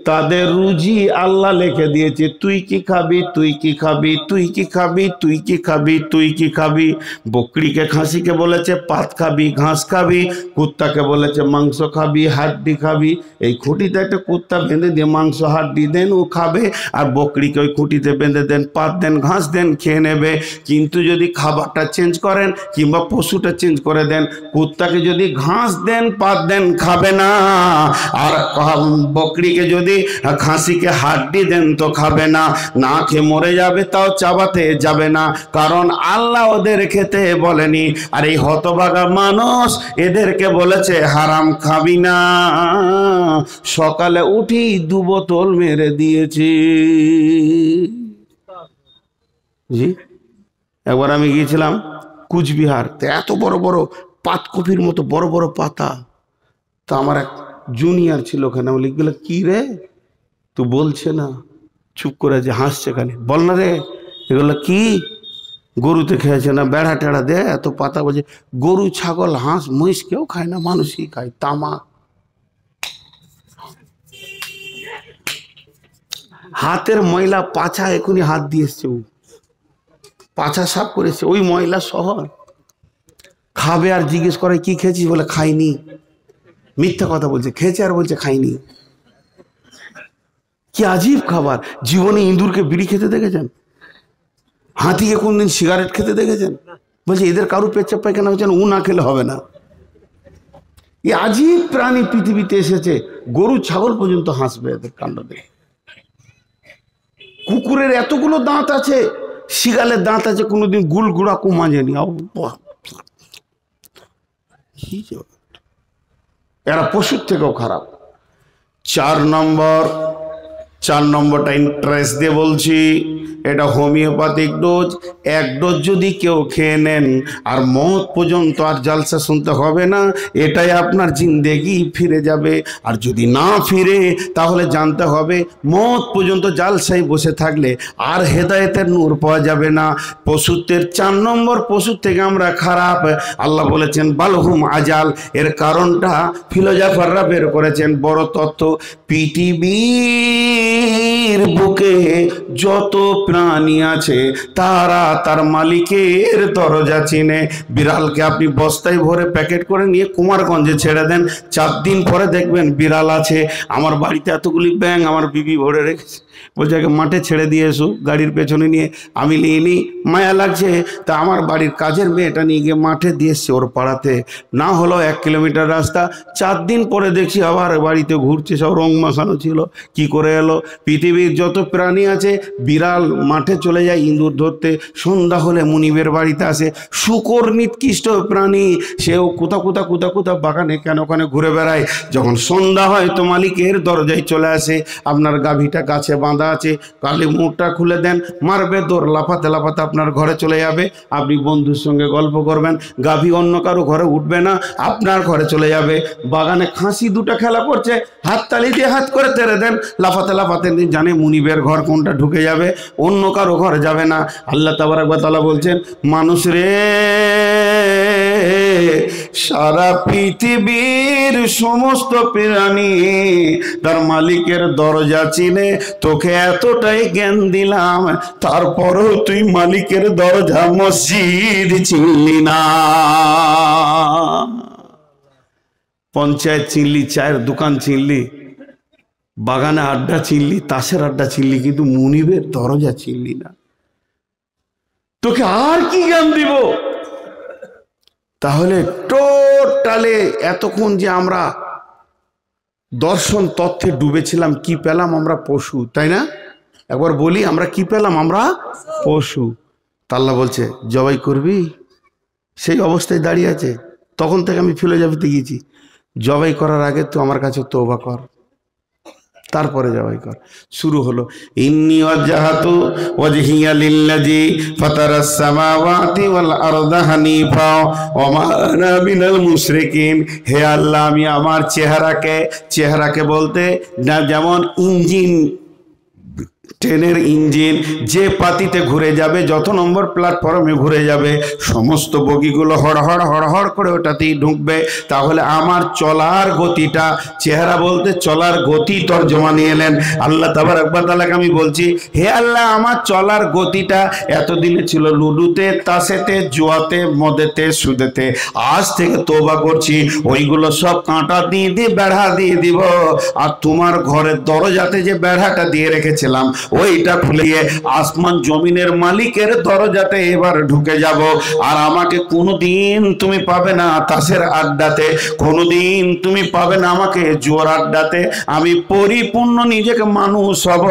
তাদের রুজি আল্লাহ লিখে দিয়েছে। তুই কি খাবি, তুই কি খাবি, তুই কি খাবি, তুই কি খাবি, তুই কি খাবি। বকরিকে, খাসিকে বলেছে পাত খাবি, ঘাস খাবি। কুত্তাকে বলেছে মাংস খাবি, হাড্ডি খাবি। এই খুঁটিতে একটা কুত্তা বেঁধে দিয়ে মাংস হাড্ডি দেন, ও খাবে। আর বকরিকে ওই খুঁটিতে বেঁধে দেন, পাত দেন, ঘাস দেন, খেয়ে নেবে। কিন্তু যদি খাবারটা চেঞ্জ করেন কিংবা পশুটা চেঞ্জ করে দেন, কুত্তাকে যদি ঘাস দেন, পাত দেন, খাবে না। আর বকরিকে যদি খাসিকে হাড্ডি দেন তো খাবে না, না খেয়ে মরে যাবে, তাও চাবাতে যাবে না। কারণ আল্লাহ ওদের খেতে বলেনি। আর এই হতভাগা মানুষ এদেরকে বলেছে হারাম খাবি না। সকালে উঠি 2 বোতল মেরে দিয়েছি। জি, একবার আমি গিয়েছিলাম কুচবিহার, তো এত বড় বড় পাতকপির মতো বড় বড় পাতা। তো আমার এক জুনিয়র ছিল ওখানে, বলি এগুলো কি রে? তো বলছে না, চুপ করে যে হাসছে খালি। বল না রে এগুলো কি? গরুতে খেয়েছে না, বেড়া টেড়া দে এত পাতা। বলছে গরু, ছাগল, হাঁস, মহিষ কেউ খায় না, মানুষই খায়। তামাক, হাতের ময়লা, পাছা এখনই হাত দিয়ে এসছে, ও পাছা সাফ করেছে, ওই ময়লা সহ খাবে। আর জিজ্ঞেস করে কি খেয়েছিস, বলে খাইনি। মিথ্যা কথা বলছে, খেয়েছে আর বলছে খাইনি। কি আজীব খাবার। জীবনে ইঁদুরকে বিড়ি খেতে দেখেছেন? হাতিকে কোনদিন সিগারেট খেতে দেখেছেন? বলছে এদের কারু পেচ্ছাপ পায়খানা হচ্ছে না, ও না খেলে হবে না। এই আজীব প্রাণী পৃথিবীতে এসেছে, গরু ছাগল পর্যন্ত হাসবে এদের কাণ্ড দেখে। কুকুরের এতগুলো দাঁত আছে, শিগালের দাঁত আছে, কোনোদিন গুল গুড়াকু মাজেনি। এরা পশুর থেকেও খারাপ। 4 নম্বরটা ইন্টারেস্ট দিয়ে বলছি, এটা হোমিওপ্যাথিক ডোজ। 1 ডোজ যদি কেউ খেয়ে নেন আর মৌত পর্যন্ত আর জালসা শুনতে হবে না, এটাই আপনার জিন্দেগি ফিরে যাবে। আর যদি না ফিরে তাহলে জানতে হবে মৌত পর্যন্ত জালসাই বসে থাকলে আর হেদায়েতের নূর পাওয়া যাবে না। পশুত্বের 4 নম্বর, পশুর থেকে আমরা খারাপ। আল্লাহ বলেছেন বালহুম আজাল। এর কারণটা ফিলোজফাররা বের করেছেন, বড় তত্ত্ব। পৃথিবীর বুকে বুকে যত প্রাণী আছে তারা তার মালিকের দরজা চিনে। বিড়ালকে আপনি বস্তায় ভরে প্যাকেট করে নিয়ে কুমারগঞ্জে ছেড়ে দেন, 4 দিন পরে দেখবেন বিড়াল আছে। আমার বাড়িতে এতগুলি ব্যাঙ আমার বিবি ভরে রেখেছে, বলছে আগে মাঠে ছেড়ে দিয়ে এসো গাড়ির পেছনে নিয়ে। আমি নিয়ে নিই, মায়া লাগছে, তা আমার বাড়ির কাজের মেয়েটা নিয়ে গিয়ে মাঠে দিয়ে এসছে ওর পাড়াতে, না হলো 1 কিলোমিটার রাস্তা। 4 দিন পরে দেখছি আবার বাড়িতে ঘুরছে, সব রং মাখানো ছিল। কি করে এলো? পৃথিবীর যত প্রাণী আছে, বিড়াল মাঠে চলে যায় ইঁদুর ধরতে, সন্ধ্যা হলে মুনিবের বাড়িতে আসে। শূকর নিকৃষ্ট প্রাণী, সেও কোথা বাগানে কেন ওখানে ঘুরে বেড়ায়। যখন সন্ধ্যা হয় তো মালিকের দরজায় চলে আসে। আপনার গাভীটা গাছে বাঁধা আছে, কালে মুখটা খুলে দেন, মারবে দৌড়, লাফাতে লাফাতে আপনার ঘরে চলে যাবে। আপনি বন্ধুর সঙ্গে গল্প করবেন, গাভী অন্য কারো ঘরে উঠবে না, আপনার ঘরে চলে যাবে। বাগানে খাসি 2টা খেলা করছে, হাততালি দিয়ে হাত করে তেড়ে দেন, লাফাতে লাফাতে জানে মুনিবের ঘর কোনটা ঢুকে যাবে, অন্য কারো ঘরে যাবে না। আল্লাহ তাবারক ওয়া তাআলা বলছেন, মানুষ রে, সারা পৃথিবীর সমস্ত প্রাণী তার মালিকের দরজা চিনে। তোকে এতটাই জ্ঞান দিলাম, তারপরেও তুই মালিকের দরজা মসজিদ চিনলি না। পঞ্চায়েত চিনলি, চায়ের দোকান চিনলি, বাগানে আড্ডা চিনলি, তাসের আড্ডা চিনলি, কিন্তু মুনিবের দরজা চিনলি না। তোকে আর কি জ্ঞান দিব? তাহলে টোটালে এতক্ষণ যে আমরা দর্শন তত্ত্বে ডুবেছিলাম, কি পেলাম? আমরা পশু, তাই না? একবার বলি, আমরা কি পেলাম? আমরা পশু। আল্লাহ বলছে জবাই করবি, সেই অবস্থায় দাঁড়িয়ে আছে। তখন থেকে আমি ফিলোজফিতে গিয়েছি, জবাই করার আগে তো আমার কাছে তওবা কর, তারপরে জবাই কর। শুরু হলো, ইন্নী ওয়াজহাতু ওয়াজহিয়া লিল্লাযী ফাতারাস সামাওয়াতি ওয়াল আরদা হানিফা ওয়া মা আনা মিনাল মুশরিকিন। হে আল্লাহ, আমি আমার চেহারাকে বলতে না, যেমন ইঞ্জিন, ট্রেনের ইঞ্জিন যে পাতিতে ঘুরে যাবে, যত নম্বর প্ল্যাটফর্মে ঘুরে যাবে, সমস্ত বগিগুলো হড়হড় করে ওটাতেই ঢুকবে। তাহলে আমার চলার গতিটা, চেহারা বলতে চলার গতি তর্জমা নিয়ে এলেন আল্লাহ তাবারক ওয়া তাআলাকে। আমি বলছি, হে আল্লাহ, আমার চলার গতিটা এতদিনে ছিল লুডুতে, তাসেতে, জুয়াতে, মদেতে, সুদেতে। আজ থেকে তওবা করছি, ওইগুলো সব কাঁটা দিয়ে বেড়া দিয়ে দিব, আর তোমার ঘরের দরজাতে যে বেড়াটা দিয়ে রেখেছিলাম ওইটা খুলে গিয়ে আসমান জমিনের মালিকের দরজাতে এবার ঢুকে যাব। আর আমাকে কোনোদিন তুমি পাবে না তাসের আড্ডাতে, কোনোদিন তুমি পাবে না আমাকে জোর আড্ডাতে। আমি পরিপূর্ণ নিজেকে মানুষ হব,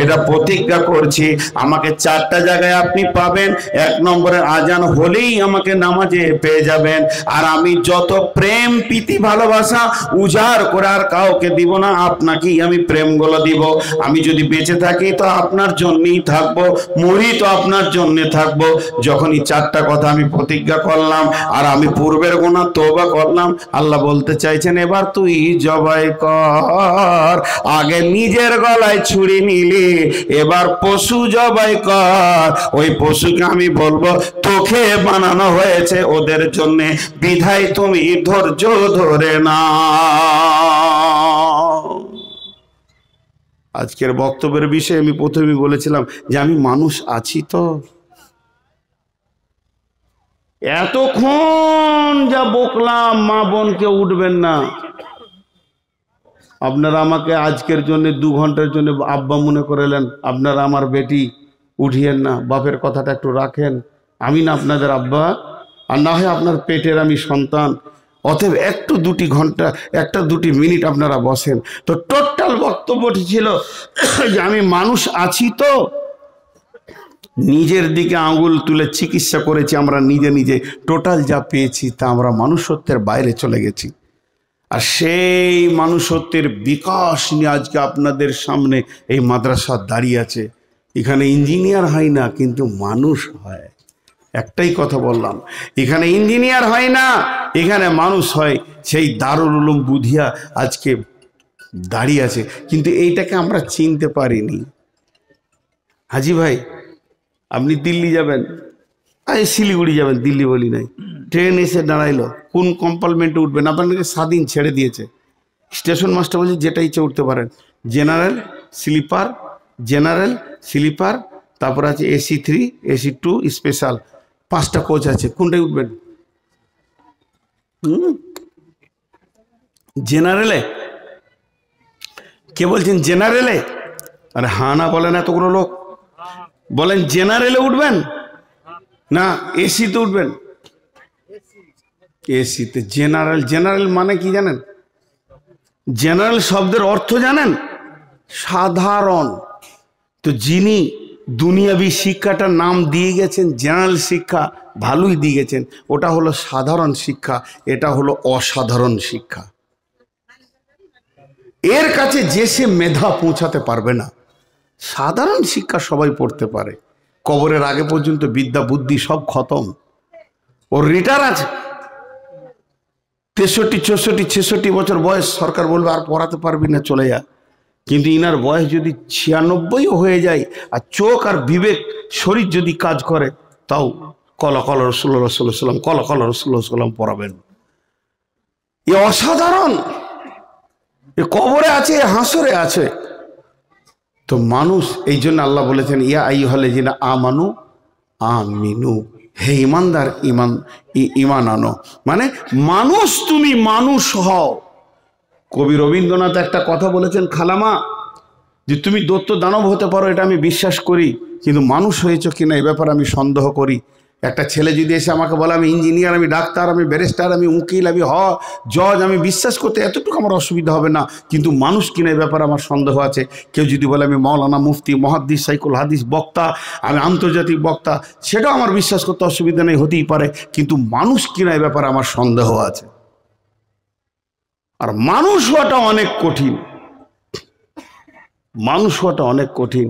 এটা প্রতিজ্ঞা করছি। আমাকে 4টা জায়গায় আপনি পাবেন। 1 নম্বরের আজান হলেই আমাকে নামাজে পেয়ে যাবেন। আর আমি যত প্রেম প্রীতি ভালোবাসা উজাড় করে আর কাউকে দিব না, আপনাকেই আমি প্রেমগুলো দিব। আমি যদি বেঁচে থাকি তো আপনার জন্যই থাকবো, মরি তো আপনার জন্য থাকবো। যখনই 4টা কথা আমি প্রতিজ্ঞা করলাম আর আমি পূর্বের গুনাহ তওবা করলাম, আল্লাহ বলতে চাইছেন এবার তুই জবাই কর। আগে নিজের গলায় ছুরি নিলি, এবার পশু জবাই কর। ওই পশুকে আমি বলবো তোকে বানানো হয়েছে ওদের জন্য, বিধায় তুমি ধৈর্য ধরে না। আজকের বক্তব্যের বিষয়ে আমি প্রথমেই বলেছিলাম যে আমি মানুষ আছি তো। এতক্ষণ যা বকলাম, মা বোনকে উঠবেন না। আপনারা আমাকে আজকের জন্য 2 ঘন্টার জন্য আব্বা মনে করেলেন, আপনারা আমার বেটি, উঠিয়েন না, বাপের কথাটা একটু রাখেন। আমি না আপনাদের আব্বা, আর না হয় আপনার পেটের আমি সন্তান। অতএব একটু 2টি ঘন্টা, 1-2 মিনিট আপনারা বসেন। তো টোটাল বক্তব্যটি ছিল যে আমি মানুষ আছি তো। নিজের দিকে আঙুল তুলে চিকিৎসা করেছি আমরা নিজে। টোটাল যা পেয়েছি তা আমরা মানুষত্বের বাইরে চলে গেছি। আর সেই মানুষত্বের বিকাশ নিয়ে আজকে আপনাদের সামনে এই মাদ্রাসা দাঁড়িয়ে আছে। এখানে ইঞ্জিনিয়ার হয় না, কিন্তু মানুষ হয়। একটাই কথা বললাম, এখানে ইঞ্জিনিয়ার হয় না, এখানে মানুষ হয়। সেই দারুল উলুম বুধিয়া আজকে দাঁড়িয়ে আছে, কিন্তু এইটাকে আমরা চিনতে পারিনি। হাজি ভাই, আপনি দিল্লি যাবেন, শিলিগুড়ি যাবেন, দিল্লি বলি নাই, ট্রেন এসে দাঁড়াইলো, কোন কম্পার্টমেন্টে উঠবেন? আপনাকে স্বাধীন ছেড়ে দিয়েছে। স্টেশন মাস্টার বলছে যেটা ইচ্ছে উঠতে পারেন, জেনারেল, স্লিপার, জেনারেল, স্লিপার, তারপর আছে AC3, AC2, স্পেশাল, 5টা কোচ আছে। কোনটায় উঠবেন? জেনারেলে? কে বলছেন জেনারেলে? আরে হ্যাঁ না বলেন এতগুলো লোক, বলেন জেনারেলে উঠবেন না এসিতে উঠবেন? এসিতে। জেনারেল, জেনারেল মানে কি জানেন? জেনারেল শব্দের অর্থ জানেন? সাধারণ। তো যিনি দুনিয়াবি শিক্ষাটার নাম দিয়ে গেছেন জেনারেল শিক্ষা, ভালোই দিয়ে গেছেন, ওটা হলো সাধারণ শিক্ষা, এটা হলো অসাধারণ শিক্ষা। এর কাছে যে সে মেধা পৌঁছাতে পারবে না। সাধারণ শিক্ষা সবাই পড়তে পারে, কবরের আগে পর্যন্ত বিদ্যা বুদ্ধি সব খতম। ওর রিটায়ার আছে, 63, 64, 66 বছর বয়স, সরকার বলবে আর পড়াতে পারবি না, চলে যা। কিন্তু ইনার বয়স যদি 96ও হয়ে যায় আর চোখ আর বিবেক শরীর যদি কাজ করে, তাও কলা কলা রাসূলুল্লাহ সাল্লাল্লাহু আলাইহি ওয়াসাল্লাম, কলা কলা রাসূলুল্লাহ সাল্লাল্লাহু আলাইহি ওয়াসাল্লাম পড়াবেন। এ অসাধারণ। এ কবরে আছে, হাসরে আছে। তো মানুষ, এই জন্য আল্লাহ বলেছেন ইয়া আইয়ুহাল্লাযিনা আমানু আমিনু, হে ইমানদার ইমান আনো। মানে মানুষ, তুমি মানুষ হও। কবি রবীন্দ্রনাথ একটা কথা বলেছেন, খালামা, যে তুমি দৈত্য দানব হতে পারো এটা আমি বিশ্বাস করি, কিন্তু মানুষ হয়েছো কিনা এ ব্যাপারে আমি সন্দেহ করি। একটা ছেলে যদি এসে আমাকে বলে আমি ইঞ্জিনিয়ার, আমি ডাক্তার, আমি ব্যারিস্টার, আমি উকিল, আমি জজ, আমি বিশ্বাস করতে এতটুকু আমার অসুবিধা হবে না, কিন্তু মানুষ কিনা এই ব্যাপারে আমার সন্দেহ আছে। কেউ যদি বলে আমি মাওলানা, মুফতি, মুহাদ্দিস, শাইখুল হাদিস, বক্তা, আমি আন্তর্জাতিক বক্তা, সেটাও আমার বিশ্বাস করতে অসুবিধা নেই, হতেই পারে, কিন্তু মানুষ কিনা এই ব্যাপারে আমার সন্দেহ আছে। আর মানুষ হওয়াটা অনেক কঠিন, মানুষ হওয়াটা অনেক কঠিন।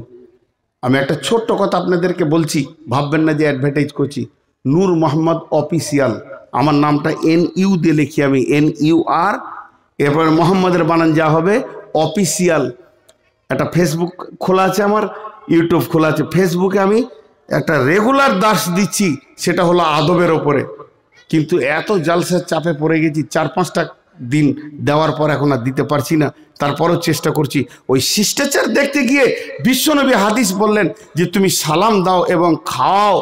আমি একটা ছোট্ট কথা আপনাদেরকে বলছি, ভাববেন না যে অ্যাডভার্টাইজ করছি। নূর মোহাম্মদ অফিসিয়াল, আমার নামটা NU দিয়ে লিখি আমি, NUR, এরপরে মোহাম্মদের বানান যা হবে অফিসিয়াল। একটা ফেসবুক খোলা আছে আমার, ইউটিউব খোলা আছে। ফেসবুকে আমি একটা রেগুলার দাস দিচ্ছি, সেটা হলো আদবের ওপরে, কিন্তু এত জালসার চাপে পড়ে গেছি, 4-5টা দিন দেওয়ার পর এখন আর দিতে পারছি না, তারপরও চেষ্টা করছি। ওই শিষ্টাচার দেখতে গিয়ে বিশ্বনবী হাদিস বললেন যে তুমি সালাম দাও এবং খাওয়াও,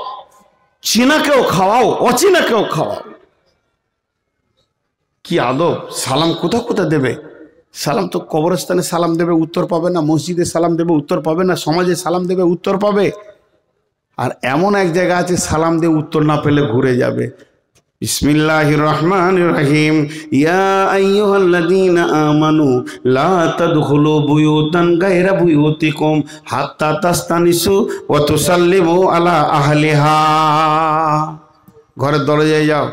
চীনাকেও খাওয়াও, অচীনাকেও খাওয়াও। কি আদব! সালাম কোথা কোথা দেবে? সালাম তো কবরস্থানে সালাম দেবে, উত্তর পাবে না, মসজিদে সালাম দেবে, উত্তর পাবে না, সমাজে সালাম দেবে, উত্তর পাবে। আর এমন এক জায়গা আছে সালাম দিয়ে উত্তর না পেলে ঘুরে যাবে। বিসমিল্লাহির রহমানির রহিম, ইয়া আইয়ুহাল্লাযীনা আমানু লা তাদখুলু বুয়ুতান গায়রা বুয়ুতিকুম হাত্তা তাস্তানিসু ওয়া তুসাল্লিমু আলা আহলিহা। ঘরের দরজায় যাও,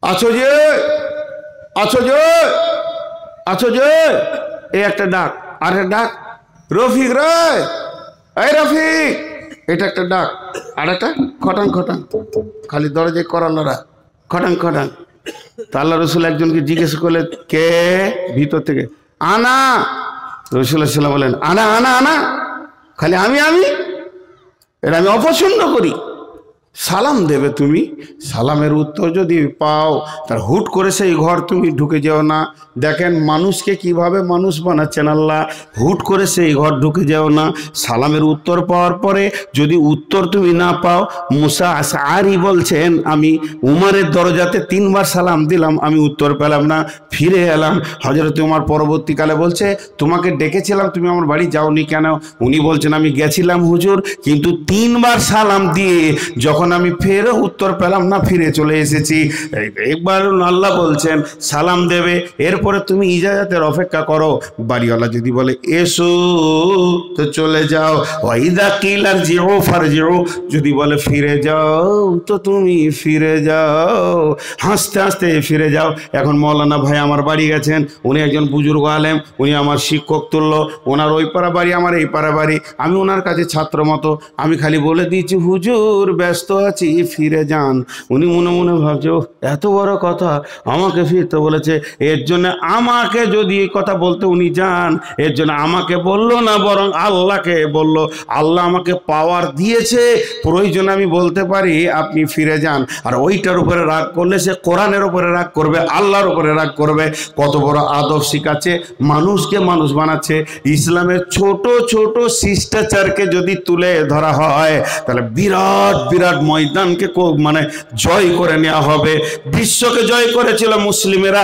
আছো যে, আছো যে, আছো যে, এই একটা ডাক, আর একটা ডাক, রফিক রে, এই রফিক, এটা একটা ডাক, আর একটা খটাং খটাং, খালি দরজায় করালোরা খটাং খটাং। তা আল্লাহ রসুল একজনকে জিজ্ঞেস করলে, কে? ভিতর থেকে, আনা। রসুল্লাহ সাল্লাল্লাহু আলাইহি ওয়াসাল্লাম বলেন, আনা আনা আনা, খালি আমি আমি, এটা আমি অপছন্দ করি। সালাম দেবে তুমি, সালামের উত্তর যদি পাও তার হুট করে সেই ঘর তুমি ঢুকে যেও না। দেখেন মানুষকে কিভাবে মানুষ বানাচ্ছেন আল্লাহ, হুট করে সেই ঘর ঢুকে যেও না। সালামের উত্তর পাওয়ার পরে যদি উত্তর তুমি না পাও, মুসা আশআরী বলছেন আমি উমরের দরজাতে 3বার সালাম দিলাম, আমি উত্তর পেলাম না, ফিরে এলাম। হযরত উমর পরবর্তীকালে বলছে তোমাকে ডেকেছিলাম, তুমি আমার বাড়ি যাওনি কেন? উনি বলছেন আমি গেছিলাম হুজুর, কিন্তু 3বার সালাম দিয়ে যখন আমি ফেরও উত্তর পেলাম না, ফিরে চলে এসেছি। একবার আল্লাহ বলছেন সালাম দেবে, এরপরে তুমি ইজাজতের অপেক্ষা করো। বাড়িওয়ালা যদি বলে এসো তো চলে যাও, ওয়াইদা কিলা রজিউ ফারজিউ, যদি বলে ফিরে যাও তো তুমি ফিরে যাও, হাসতে হাসতে ফিরে যাও। এখন মৌলানা ভাই আমার বাড়ি গেছেন, উনি একজন বুজুর্গ আলেম, উনি আমার শিক্ষক তুল্য, ওনার ওই পাড়া বাড়ি, আমার এই পাড়া বাড়ি, আমি ওনার কাছে ছাত্র মতো, আমি খালি বলে দিয়েছি হুজুর ব্যস্ত ব্যস্ত আছি, ফিরে যান। উনি মনে মনে ভাবছে, ও এত বড় কথা, আমাকে ফিরতে বলেছে। এর জন্য আমাকে যদি এই কথা বলতে উনি যান, এর জন্য আমাকে বলল না, বরং আল্লাহকে বলল। আল্লাহ আমাকে পাওয়ার দিয়েছে, প্রয়োজনে আমি বলতে পারি আপনি ফিরে যান। আর ওইটার উপরে রাগ করলে সে কোরআনের উপরে রাগ করবে, আল্লাহর উপরে রাগ করবে। কত বড় আদব শিখাচ্ছে, মানুষকে মানুষ বানাচ্ছে। ইসলামের ছোট ছোট শিষ্টাচারকে যদি তুলে ধরা হয়, তাহলে বিরাট বিরাট ময়দানকে মানে জয় করে নেওয়া হবে। বিশ্বকে জয় করেছিল মুসলিমেরা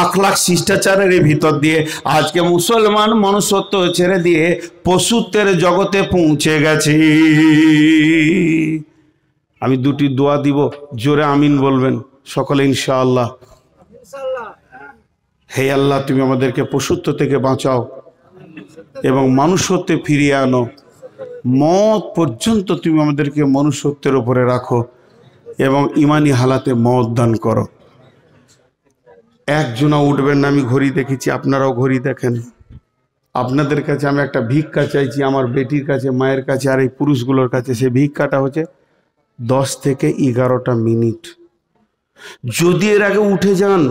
আখলাক শিষ্টাচারের ভিতর দিয়ে। আজকে মুসলমান মনুষ্যত্ব ছেড়ে দিয়ে পশুত্বের জগতে পৌঁছে গেছে। আমি দুটি দোয়া দিব, জোরে আমিন বলবেন সকলে ইনশাআল্লাহ। হে আল্লাহ, তুমি আমাদেরকে পশুত্ব থেকে বাঁচাও এবং মনুষ্যত্বে ফিরিয়ে আনো। মওত পর্যন্ত তুমি আমাদেরকে মনুষ্যত্বের উপরে রাখো এবং ইমানি হালাতে মওত দান করো। একজনা উঠবেন না, আমি ঘড়ি দেখেছি, আপনারাও ঘড়ি দেখেন। আপনাদের কাছে আমি একটা ভিক্ষা চাইছি, আমার বেটির কাছে, মায়ের কাছে, আর এই পুরুষগুলোর কাছে। সেই ভিক্ষাটা হচ্ছে 10 থেকে 11টা মিনিট। যদি এর আগে উঠে যান,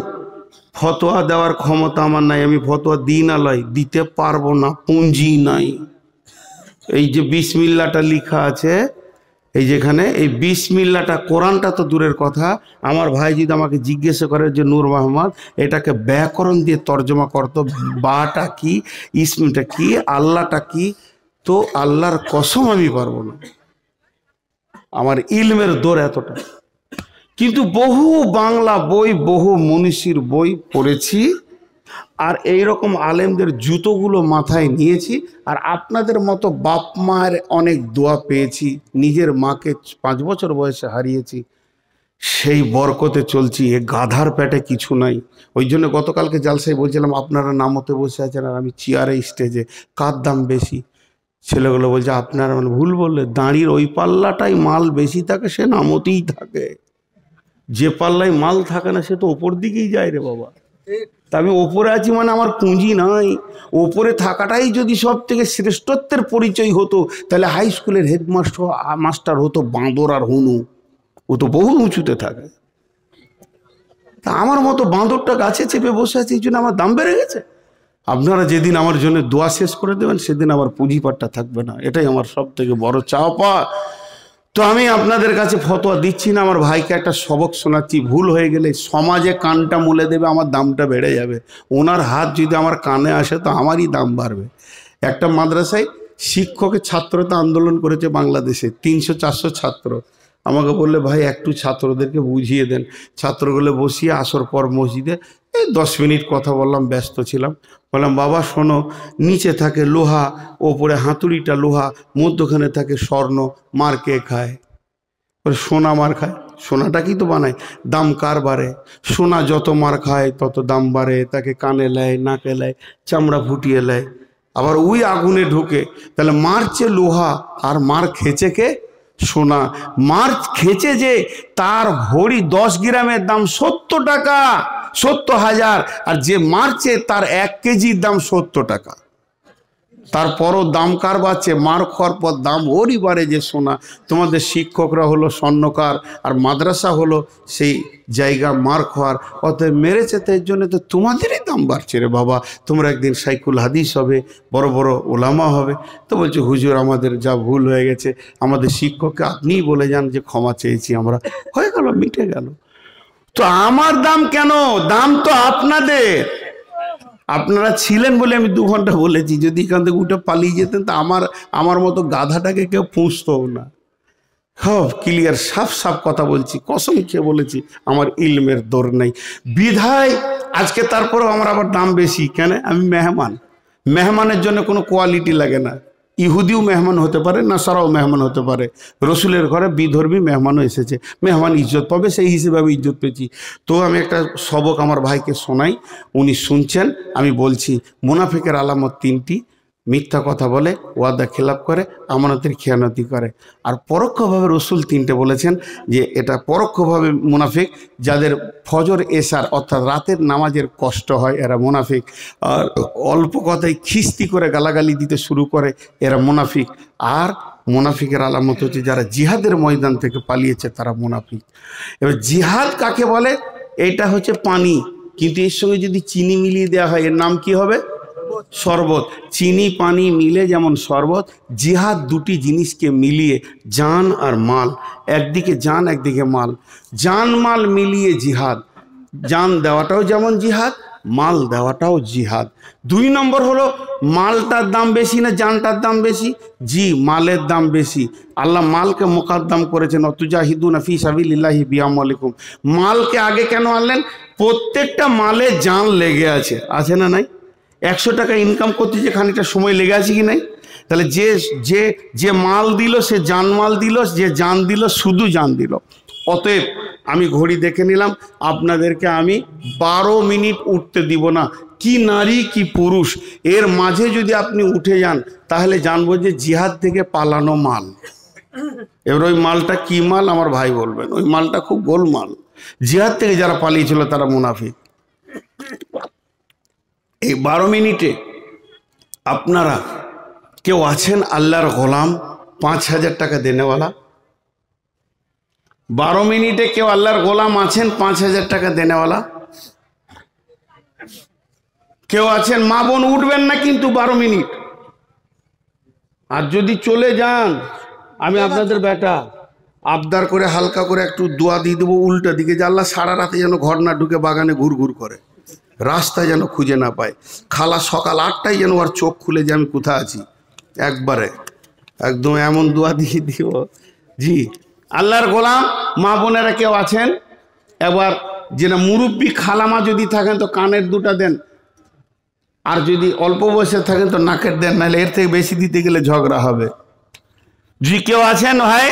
ফতোয়া দেওয়ার ক্ষমতা আমার নাই, আমি ফতোয়া দিই না, লয় দিতে পারবো না, পুঁজি নাই। এই যে বিসমিল্লাটা লেখা আছে, এই যেখানে এই বিসমিল্লাটা, কোরআনটা তো দূরের কথা, আমার ভাই যদি আমাকে জিজ্ঞাসা করে যে নূর মোহাম্মদ এটাকে ব্যাকরণ দিয়ে তর্জমা করতো, বাটা কি, ইসমিটা কি, আল্লাহটা কি, তো আল্লাহর কসম আমি পারবো না, আমার ইলমের দৌড় এতটা। কিন্তু বহু বাংলা বই, বহু মনীষীর বই পড়েছি, আর এই রকম আলেমদের জুতোগুলো মাথায় নিয়েছি, আর আপনাদের মতো বাপ মায়ের অনেক দোয়া পেয়েছি। নিজের মাকে 5 বছর বয়সে হারিয়েছি, সেই বরকতে চলছি। এ গাধার পেটে কিছু নাই। ওই জন্য গতকালকে জালসায় বলছিলাম, আপনারা নামতে বসে আছেন আর আমি চেয়ারে স্টেজে, কার দাম বেশি? ছেলেগুলো বলছে আপনারা, মানে ভুল বললে, দাঁড়ির ওই পাল্লাটাই মাল বেশি থাকে, সে নামতেই থাকে। যে পাল্লায় মাল থাকে না সে তো ওপর দিকেই যায় রে বাবা। তা আমি ওপরে আছি মানে আমার পুঁজি নাই। ওপরে থাকাটাই যদি সব থেকে শ্রেষ্ঠত্বের পরিচয় হতো, তাহলে হাই স্কুলের হেডমাস্টার হতো বাঁদর আর হুনু। ও তো বহু উঁচুতে থাকে। তা আমার মতো বাঁদরটা গাছে চেপে বসে আছে, এই জন্য আমার দাম বেড়ে গেছে। আপনারা যেদিন আমার জন্য দোয়া শেষ করে দেবেন, সেদিন আমার পুঁজিপাটটা থাকবে না। এটাই আমার সব থেকে বড় চাওয়া। তো আমি আপনাদের কাছে ফতোয়া দিচ্ছি না, আমার ভাইকে একটা সবক শোনাচ্ছি। ভুল হয়ে গেলে সমাজে কানটা মুলে দেবে, আমার দামটা বেড়ে যাবে। ওনার হাত যদি আমার কানে আসে তো আমারই দাম বাড়বে। একটা মাদ্রাসায় শিক্ষকের ছাত্রতা আন্দোলন করেছে বাংলাদেশে, 300-400 ছাত্র। আমাকে বললে ভাই একটু ছাত্রদেরকে বুঝিয়ে দেন। ছাত্রগুলো বসিয়ে আসর পর মসজিদে 10 মিনিট কথা বললাম, ব্যস্ত ছিলাম। বললাম বাবা শোনো, নিচে থাকে লোহা, ওপরে হাতুড়িটা লোহা, মধ্যখানে থাকে স্বর্ণ, মার কে খায়? সোনা মার খায়। সোনাটা কি তো বানায়, দাম কার বাড়ে? সোনা যত মার খায় তত দাম বাড়ে। তাকে কানে লেয়, নাকে লেয়, চামড়া ফুটিয়ে লেয়, আবার ওই আগুনে ঢুকে। তাহলে মারছে লোহা আর মার খেচে কে? সোনা। মার খেচে যে তার ভরি 10 গ্রামের দাম 70 টাকা, 70,000। আর যে মারছে তার 1 কেজির দাম 70 টাকা। তারপরও দাম কার বাড়ছে? মার খাওয়ার পর দাম ওরই বাড়ে যে সোনা। তোমাদের শিক্ষকরা হলো স্বর্ণকার, আর মাদ্রাসা হলো সেই জায়গা মার খাওয়ার। অতএব মেরেছে, তো এর জন্য তো তোমাদেরই দাম বাড়ছে রে বাবা। তোমরা একদিন শাইখুল হাদিস হবে, বড় বড় ওলামা হবে। তো বলছে হুজুর আমাদের যা ভুল হয়ে গেছে, আমাদের শিক্ষককে আপনিই বলে যান যে ক্ষমা চেয়েছি আমরা। হয়ে গেল, মিটে গেল। তো আমার দাম কেন? দাম তো আপনাদের। আপনারা ছিলেন বলে আমি 2 ঘন্টা বলেছি। যদি এখান থেকে উঠে পালিয়ে যেতেন তা আমার মতো গাধাটাকে কেউ পুষতও না। সব ক্লিয়ার, সাফ সাফ কথা বলছি, কসম খেয়ে বলেছি, আমার ইলমের দৌড় নেই বিধায় আজকে। তারপরেও আমার আবার দাম বেশি কেন? আমি মেহমান। মেহমানের জন্য কোনো কোয়ালিটি লাগে না। ইহুদিও মেহমান হতে পারে, নাসারাও মেহমান হতে পারে। রসুলের ঘরে বিধর্মী মেহমানও এসেছে, মেহমান ইজ্জত পাবে, সেই হিসেবে আমি ইজ্জত পেয়েছি। তো আমি একটা সবক আমার ভাইকে শোনাই, উনি শুনছেন। আমি বলছি মুনাফিকের আলামত 3টি। মিথ্যা কথা বলে, ওয়াদা খেলাপ করে, আমানতের খেয়ানতি করে। আর পরোক্ষভাবে রসুল তিনটে বলেছেন যে এটা পরোক্ষভাবে মুনাফিক, যাদের ফজর এশার অর্থাৎ রাতের নামাজের কষ্ট হয় এরা মুনাফিক। আর অল্প কথায় খিস্তি করে গালাগালি দিতে শুরু করে এরা মুনাফিক। আর মুনাফিকের আলামত হচ্ছে যারা জিহাদের ময়দান থেকে পালিয়েছে তারা মুনাফিক। এবার জিহাদ কাকে বলে? এটা হচ্ছে পানি, কিন্তু এর সঙ্গে যদি চিনি মিলিয়ে দেওয়া হয় এর নাম কি হবে? শরবত। চিনি পানি মিলে যেমন শরবত, জিহাদ দুটি জিনিসকে মিলিয়ে জান আর মাল, একদিকে জান একদিকে মাল, জান মাল মিলিয়ে জিহাদ। জান দেওয়াটাও যেমন জিহাদ, মাল দেওয়াটাও জিহাদ। 2 নম্বর হলো মালটার দাম বেশি না জানটার দাম বেশি? জি, মালের দাম বেশি। আল্লাহ মালকে মোকাদ্দাম করেছেন, অতুজাহিদুনা ফি সাবিলিল্লাহি বিআমওয়ালিকুম। মালকে আগে কেন আনলেন? প্রত্যেকটা মালে জান লেগে আছে না নাই? 100 টাকা ইনকাম করতে যে খানিকটা সময় লেগে আছে কি নাই? তাহলে যে যে যে মাল দিল সে জান মাল দিল, যে জান দিল শুধু জান দিল। অতএব আমি ঘড়ি দেখে নিলাম, আপনাদেরকে আমি 12 মিনিট উঠতে দিব না। কি নারী কি পুরুষ এর মাঝে যদি আপনি উঠে যান তাহলে জানবো যে জিহাদ থেকে পালানো মাল। এবার ওই মালটা কি মাল আমার ভাই বলবেন, ওই মালটা খুব গোলমাল। জিহাদ থেকে যারা পালিয়েছিল তারা মুনাফিক। এই 12 মিনিটে আপনারা কেউ আছেন আল্লাহর গোলাম 5000 টাকা দেনেওয়ালা? 12 মিনিটে কেউ আল্লাহর গোলাম আছেন 5000 টাকা দেনেওয়ালা? কেউ আছেন? মা বোন উঠবেন না কিন্তু 12 মিনিট। আর যদি চলে যান, আমি আপনাদের বেটা আবদার করে হালকা করে একটু দোয়া দিয়ে দেবো উল্টা দিকে, যে আল্লাহ সারা রাতে যেন ঘর না ঢুকে বাগানে ঘুর ঘুর করে, রাস্তায় যেন খুঁজে না পায়। খালা সকাল 8টায় যেন আর চোখ খুলে যে আমি কোথায় আছি, একবারে একদম এমন দোয়া দিয়ে দিও। জি, আল্লাহর গোলাম মা বোনেরা কেউ আছেন? এবার যেটা মুরব্বী খালামা যদি থাকেন তো কানের দুটা দেন, আর যদি অল্প বয়সে থাকেন তো নাকের দেন, নাহলে এর থেকে বেশি দিতে গেলে ঝগড়া হবে। জি, কেউ আছেন ভাই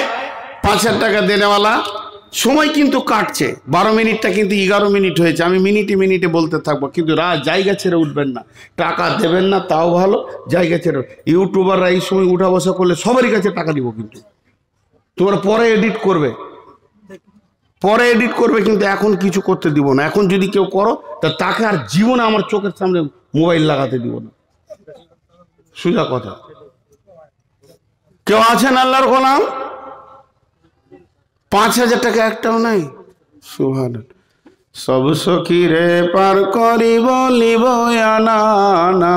5000 টাকা দেনেওয়ালা? সময় কিন্তু কাটছে, 12 মিনিটটা কিন্তু 11 মিনিট হয়েছে। আমি মিনিটে মিনিটে বলতে থাকবো, কিন্তু জায়গা ছেড়ে উঠবেন না। টাকা দেবেন না তাও ভালো, জায়গা ছেড়ে। ইউটিউবাররা এই সময় উঠা বসা করলে সবারই কাছে টাকা দিব, কিন্তু তোমরা পরে এডিট করবে, পরে এডিট করবে, কিন্তু এখন কিছু করতে দিব না। এখন যদি কেউ করো তা তাকে আর জীবনে আমার চোখের সামনে মোবাইল লাগাতে দিব না, সোজা কথা। কেউ আছেন আল্লাহর গোলাম? 5000 টাকা একটাও নাই। সুবহানাল্লাহ। সব সখীরে পার করিব লিব আনা,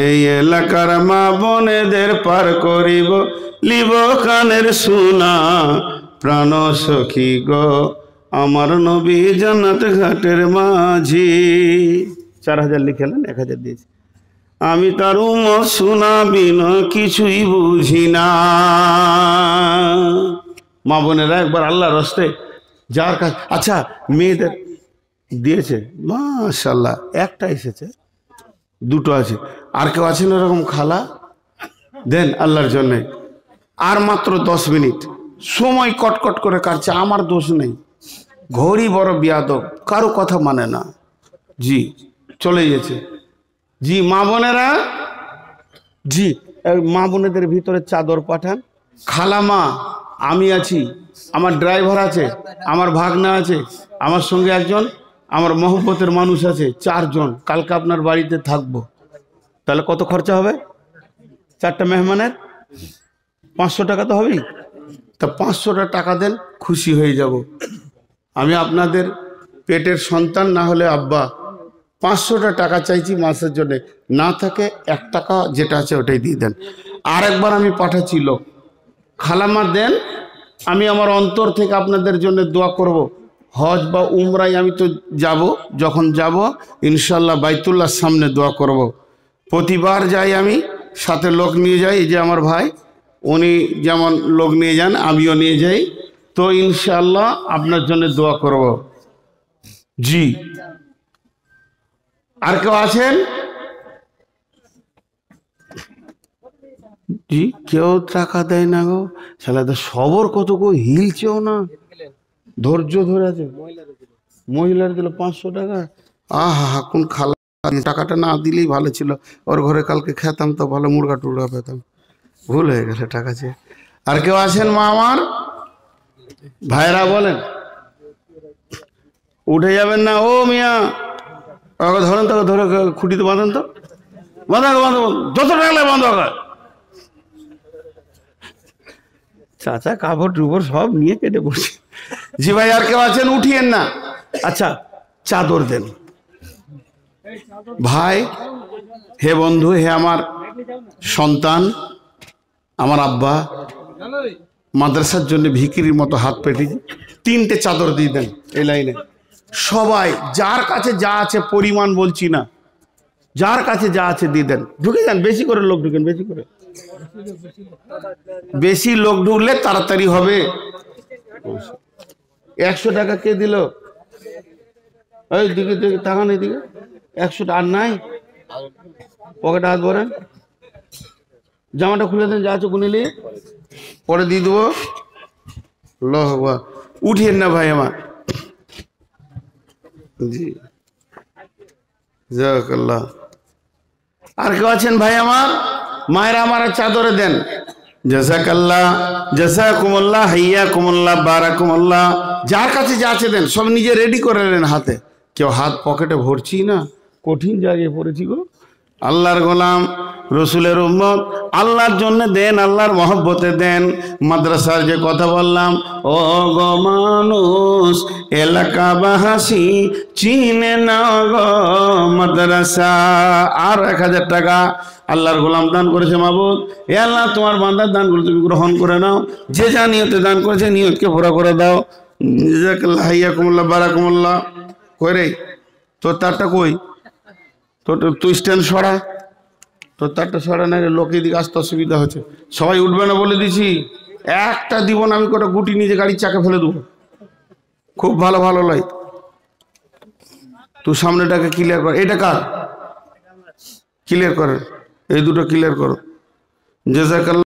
এই এলাকার মা বোনেদের পার করিব লিব কানের সোনা, প্রাণ সখী গো আমার নবী জান্নাত ঘাটের মাঝি। 4000 লিখেলেন, 1000 দিয়েছি। আমি তার উম্মত শোনাবি না কিছুই বুঝি না। মা বোনেরা একবার আল্লাহর রাস্তায় যার কাছে, আচ্ছা মেয়েদের দিয়েছে মাশাআল্লাহ, একটা এসেছে, 2টো আছে। আর কেউ আছেন এরকম খালা? দেন আল্লাহর জন্যে। আর মাত্র 10 মিনিট সময় কটকট করে কাটছে, আমার দোষ নেই। ঘড়ি বড় বিয়াদব, কারো কথা মানে না। জি, চলে গেছে। জি মা বোনেরা, জি মা বোনেদের ভিতরে চাদর পাঠান। খালামা আমি আছি, আমার ড্রাইভার আছে, আমার ভাগনা আছে, আমার সঙ্গে একজন আমার মহব্বতের মানুষ আছে, 4 জন। কালকে আপনার বাড়িতে থাকবো, তাহলে কত খরচা হবে? 4টা মেহমানের 500 টাকা তো হবেই। তা 500টা টাকা দেন, খুশি হয়ে যাব। আমি আপনাদের পেটের সন্তান, না হলে আব্বা। 500টা টাকা চাইছি মাসের জন্য, না থাকে 1 টাকা যেটা আছে ওটাই দিয়ে দেন। আর একবার আমি পাঠাচ্ছি লোক, খালামা দেন, আমি আমার অন্তর থেকে আপনাদের জন্য দোয়া করব। হজ বা উমরায় আমি তো যাব, যখন যাব ইনশাল্লাহ বাইতুল্লাহর সামনে দোয়া করব। প্রতিবার যাই আমি, সাথে লোক নিয়ে যাই। এই যে আমার ভাই, উনি যেমন লোক নিয়ে যান আমিও নিয়ে যাই, তো ইনশাল্লাহ আপনার জন্য দোয়া করব। জি, আর কেউ আছেন? জি, কেউ টাকা দেয় না গো, শালা সবর কত গো, হিলছেও না, ধৈর্য ধরে আছে। মহিলার দিল 500 টাকা। আহা কোন খালা। টাকাটা না দিলেই ভালো ছিল, ওর ঘরে কালকে খেতাম তো ভালো মুরগা টুরগা পেতাম, ভুল হয়ে গেছে টাকা চেয়ে। আর কেউ আছেন মা আমার ভাইরা বলেন? উঠে যাবেন না ও মিয়া, ওকে ধরেন তো, ধরে খুঁটিতে বাঁধেন তো, বাঁধা বাঁধো, যত টাকা বাঁধো। চাচা কাপড় টুপড় সব নিয়ে কেটে বসে। জি ভাই আর কেউ আছেন? উঠিয়েন না। আচ্ছা চাদর দেন ভাই। হে বন্ধু, হে আমার সন্তান, আমার আব্বা মাদ্রাসার জন্য ভিখিরির মতো হাত পেতেছি, 3টে চাদর দিয়ে দেন এই লাইনে। সবাই যার কাছে যা আছে, পরিমাণ বলছি না, যার কাছে যা আছে দিয়ে দেন। ঢুকে যান, বেশি করে লোক ঢুকেন, বেশি করে, বেশি লোক ঢুকলে তাড়াতাড়ি হবে। 100 টাকা কে দিল? ওই দিকে দিকে তাকান, এদিকে 100 টাকা আর নাই, পকেটে হাত ভরেন, জামাটা খুলে দেন, যা আছে গুনে নিয়ে পরে দিয়ে দেবো। উঠিয়েন না ভাই আমার। জি জাযাকাল্লাহ। আর কেউ আছেন ভাই আমার? মায়েরা আমার চাদরে দেন। জাযাকাল্লাহ, জাযাকুমুল্লাহ, হাইয়াকুমুল্লাহ, বারাকুমুল্লাহ। যার কাছে যা আছে দেন, সব নিজে রেডি করে নেন হাতে। কেউ হাত পকেটে ভরছি না, কঠিন জায়গায় পড়েছি গো। আল্লাহর গোলাম, রসুলের উম্মত, আল্লাহর জন্য দেন, আল্লাহর মহব্বতে দেন। মাদ্রাসার যে কথা বললাম, ও গো মানুষ এলাকাবাসী চিনে না গো মাদ্রাসা। আর 1000 টাকা আল্লাহর গোলাম দান করেছে। মাবুদ, এ আল্লাহ, তোমার বান্দার দানগুলো তুমি গ্রহণ করে নাও। যে যা নিয়তে দান করেছে নিয়তকে পুরা করে দাও। জাযাকাল্লাহ, হাইয়াকুমুল্লাহ, বারাকুমুল্লাহ। কই রে তোর তারটা কই? তুই স্ট্যান্ড সরা, তোর তারটা সরা, না লোকে দিকে আসতে অসুবিধা হচ্ছে। সবাই উঠবে না বলে দিছি, একটা দিব না আমি, কটা গুটি নিজে গাড়ির চাকা ফেলে দেবো। খুব ভালো ভালো লাই, তুই সামনেটাকে ক্লিয়ার কর। এটা কার? ক্লিয়ার করেন, এই দুটো ক্লিয়ার করো। জাযাকাল্লাহ।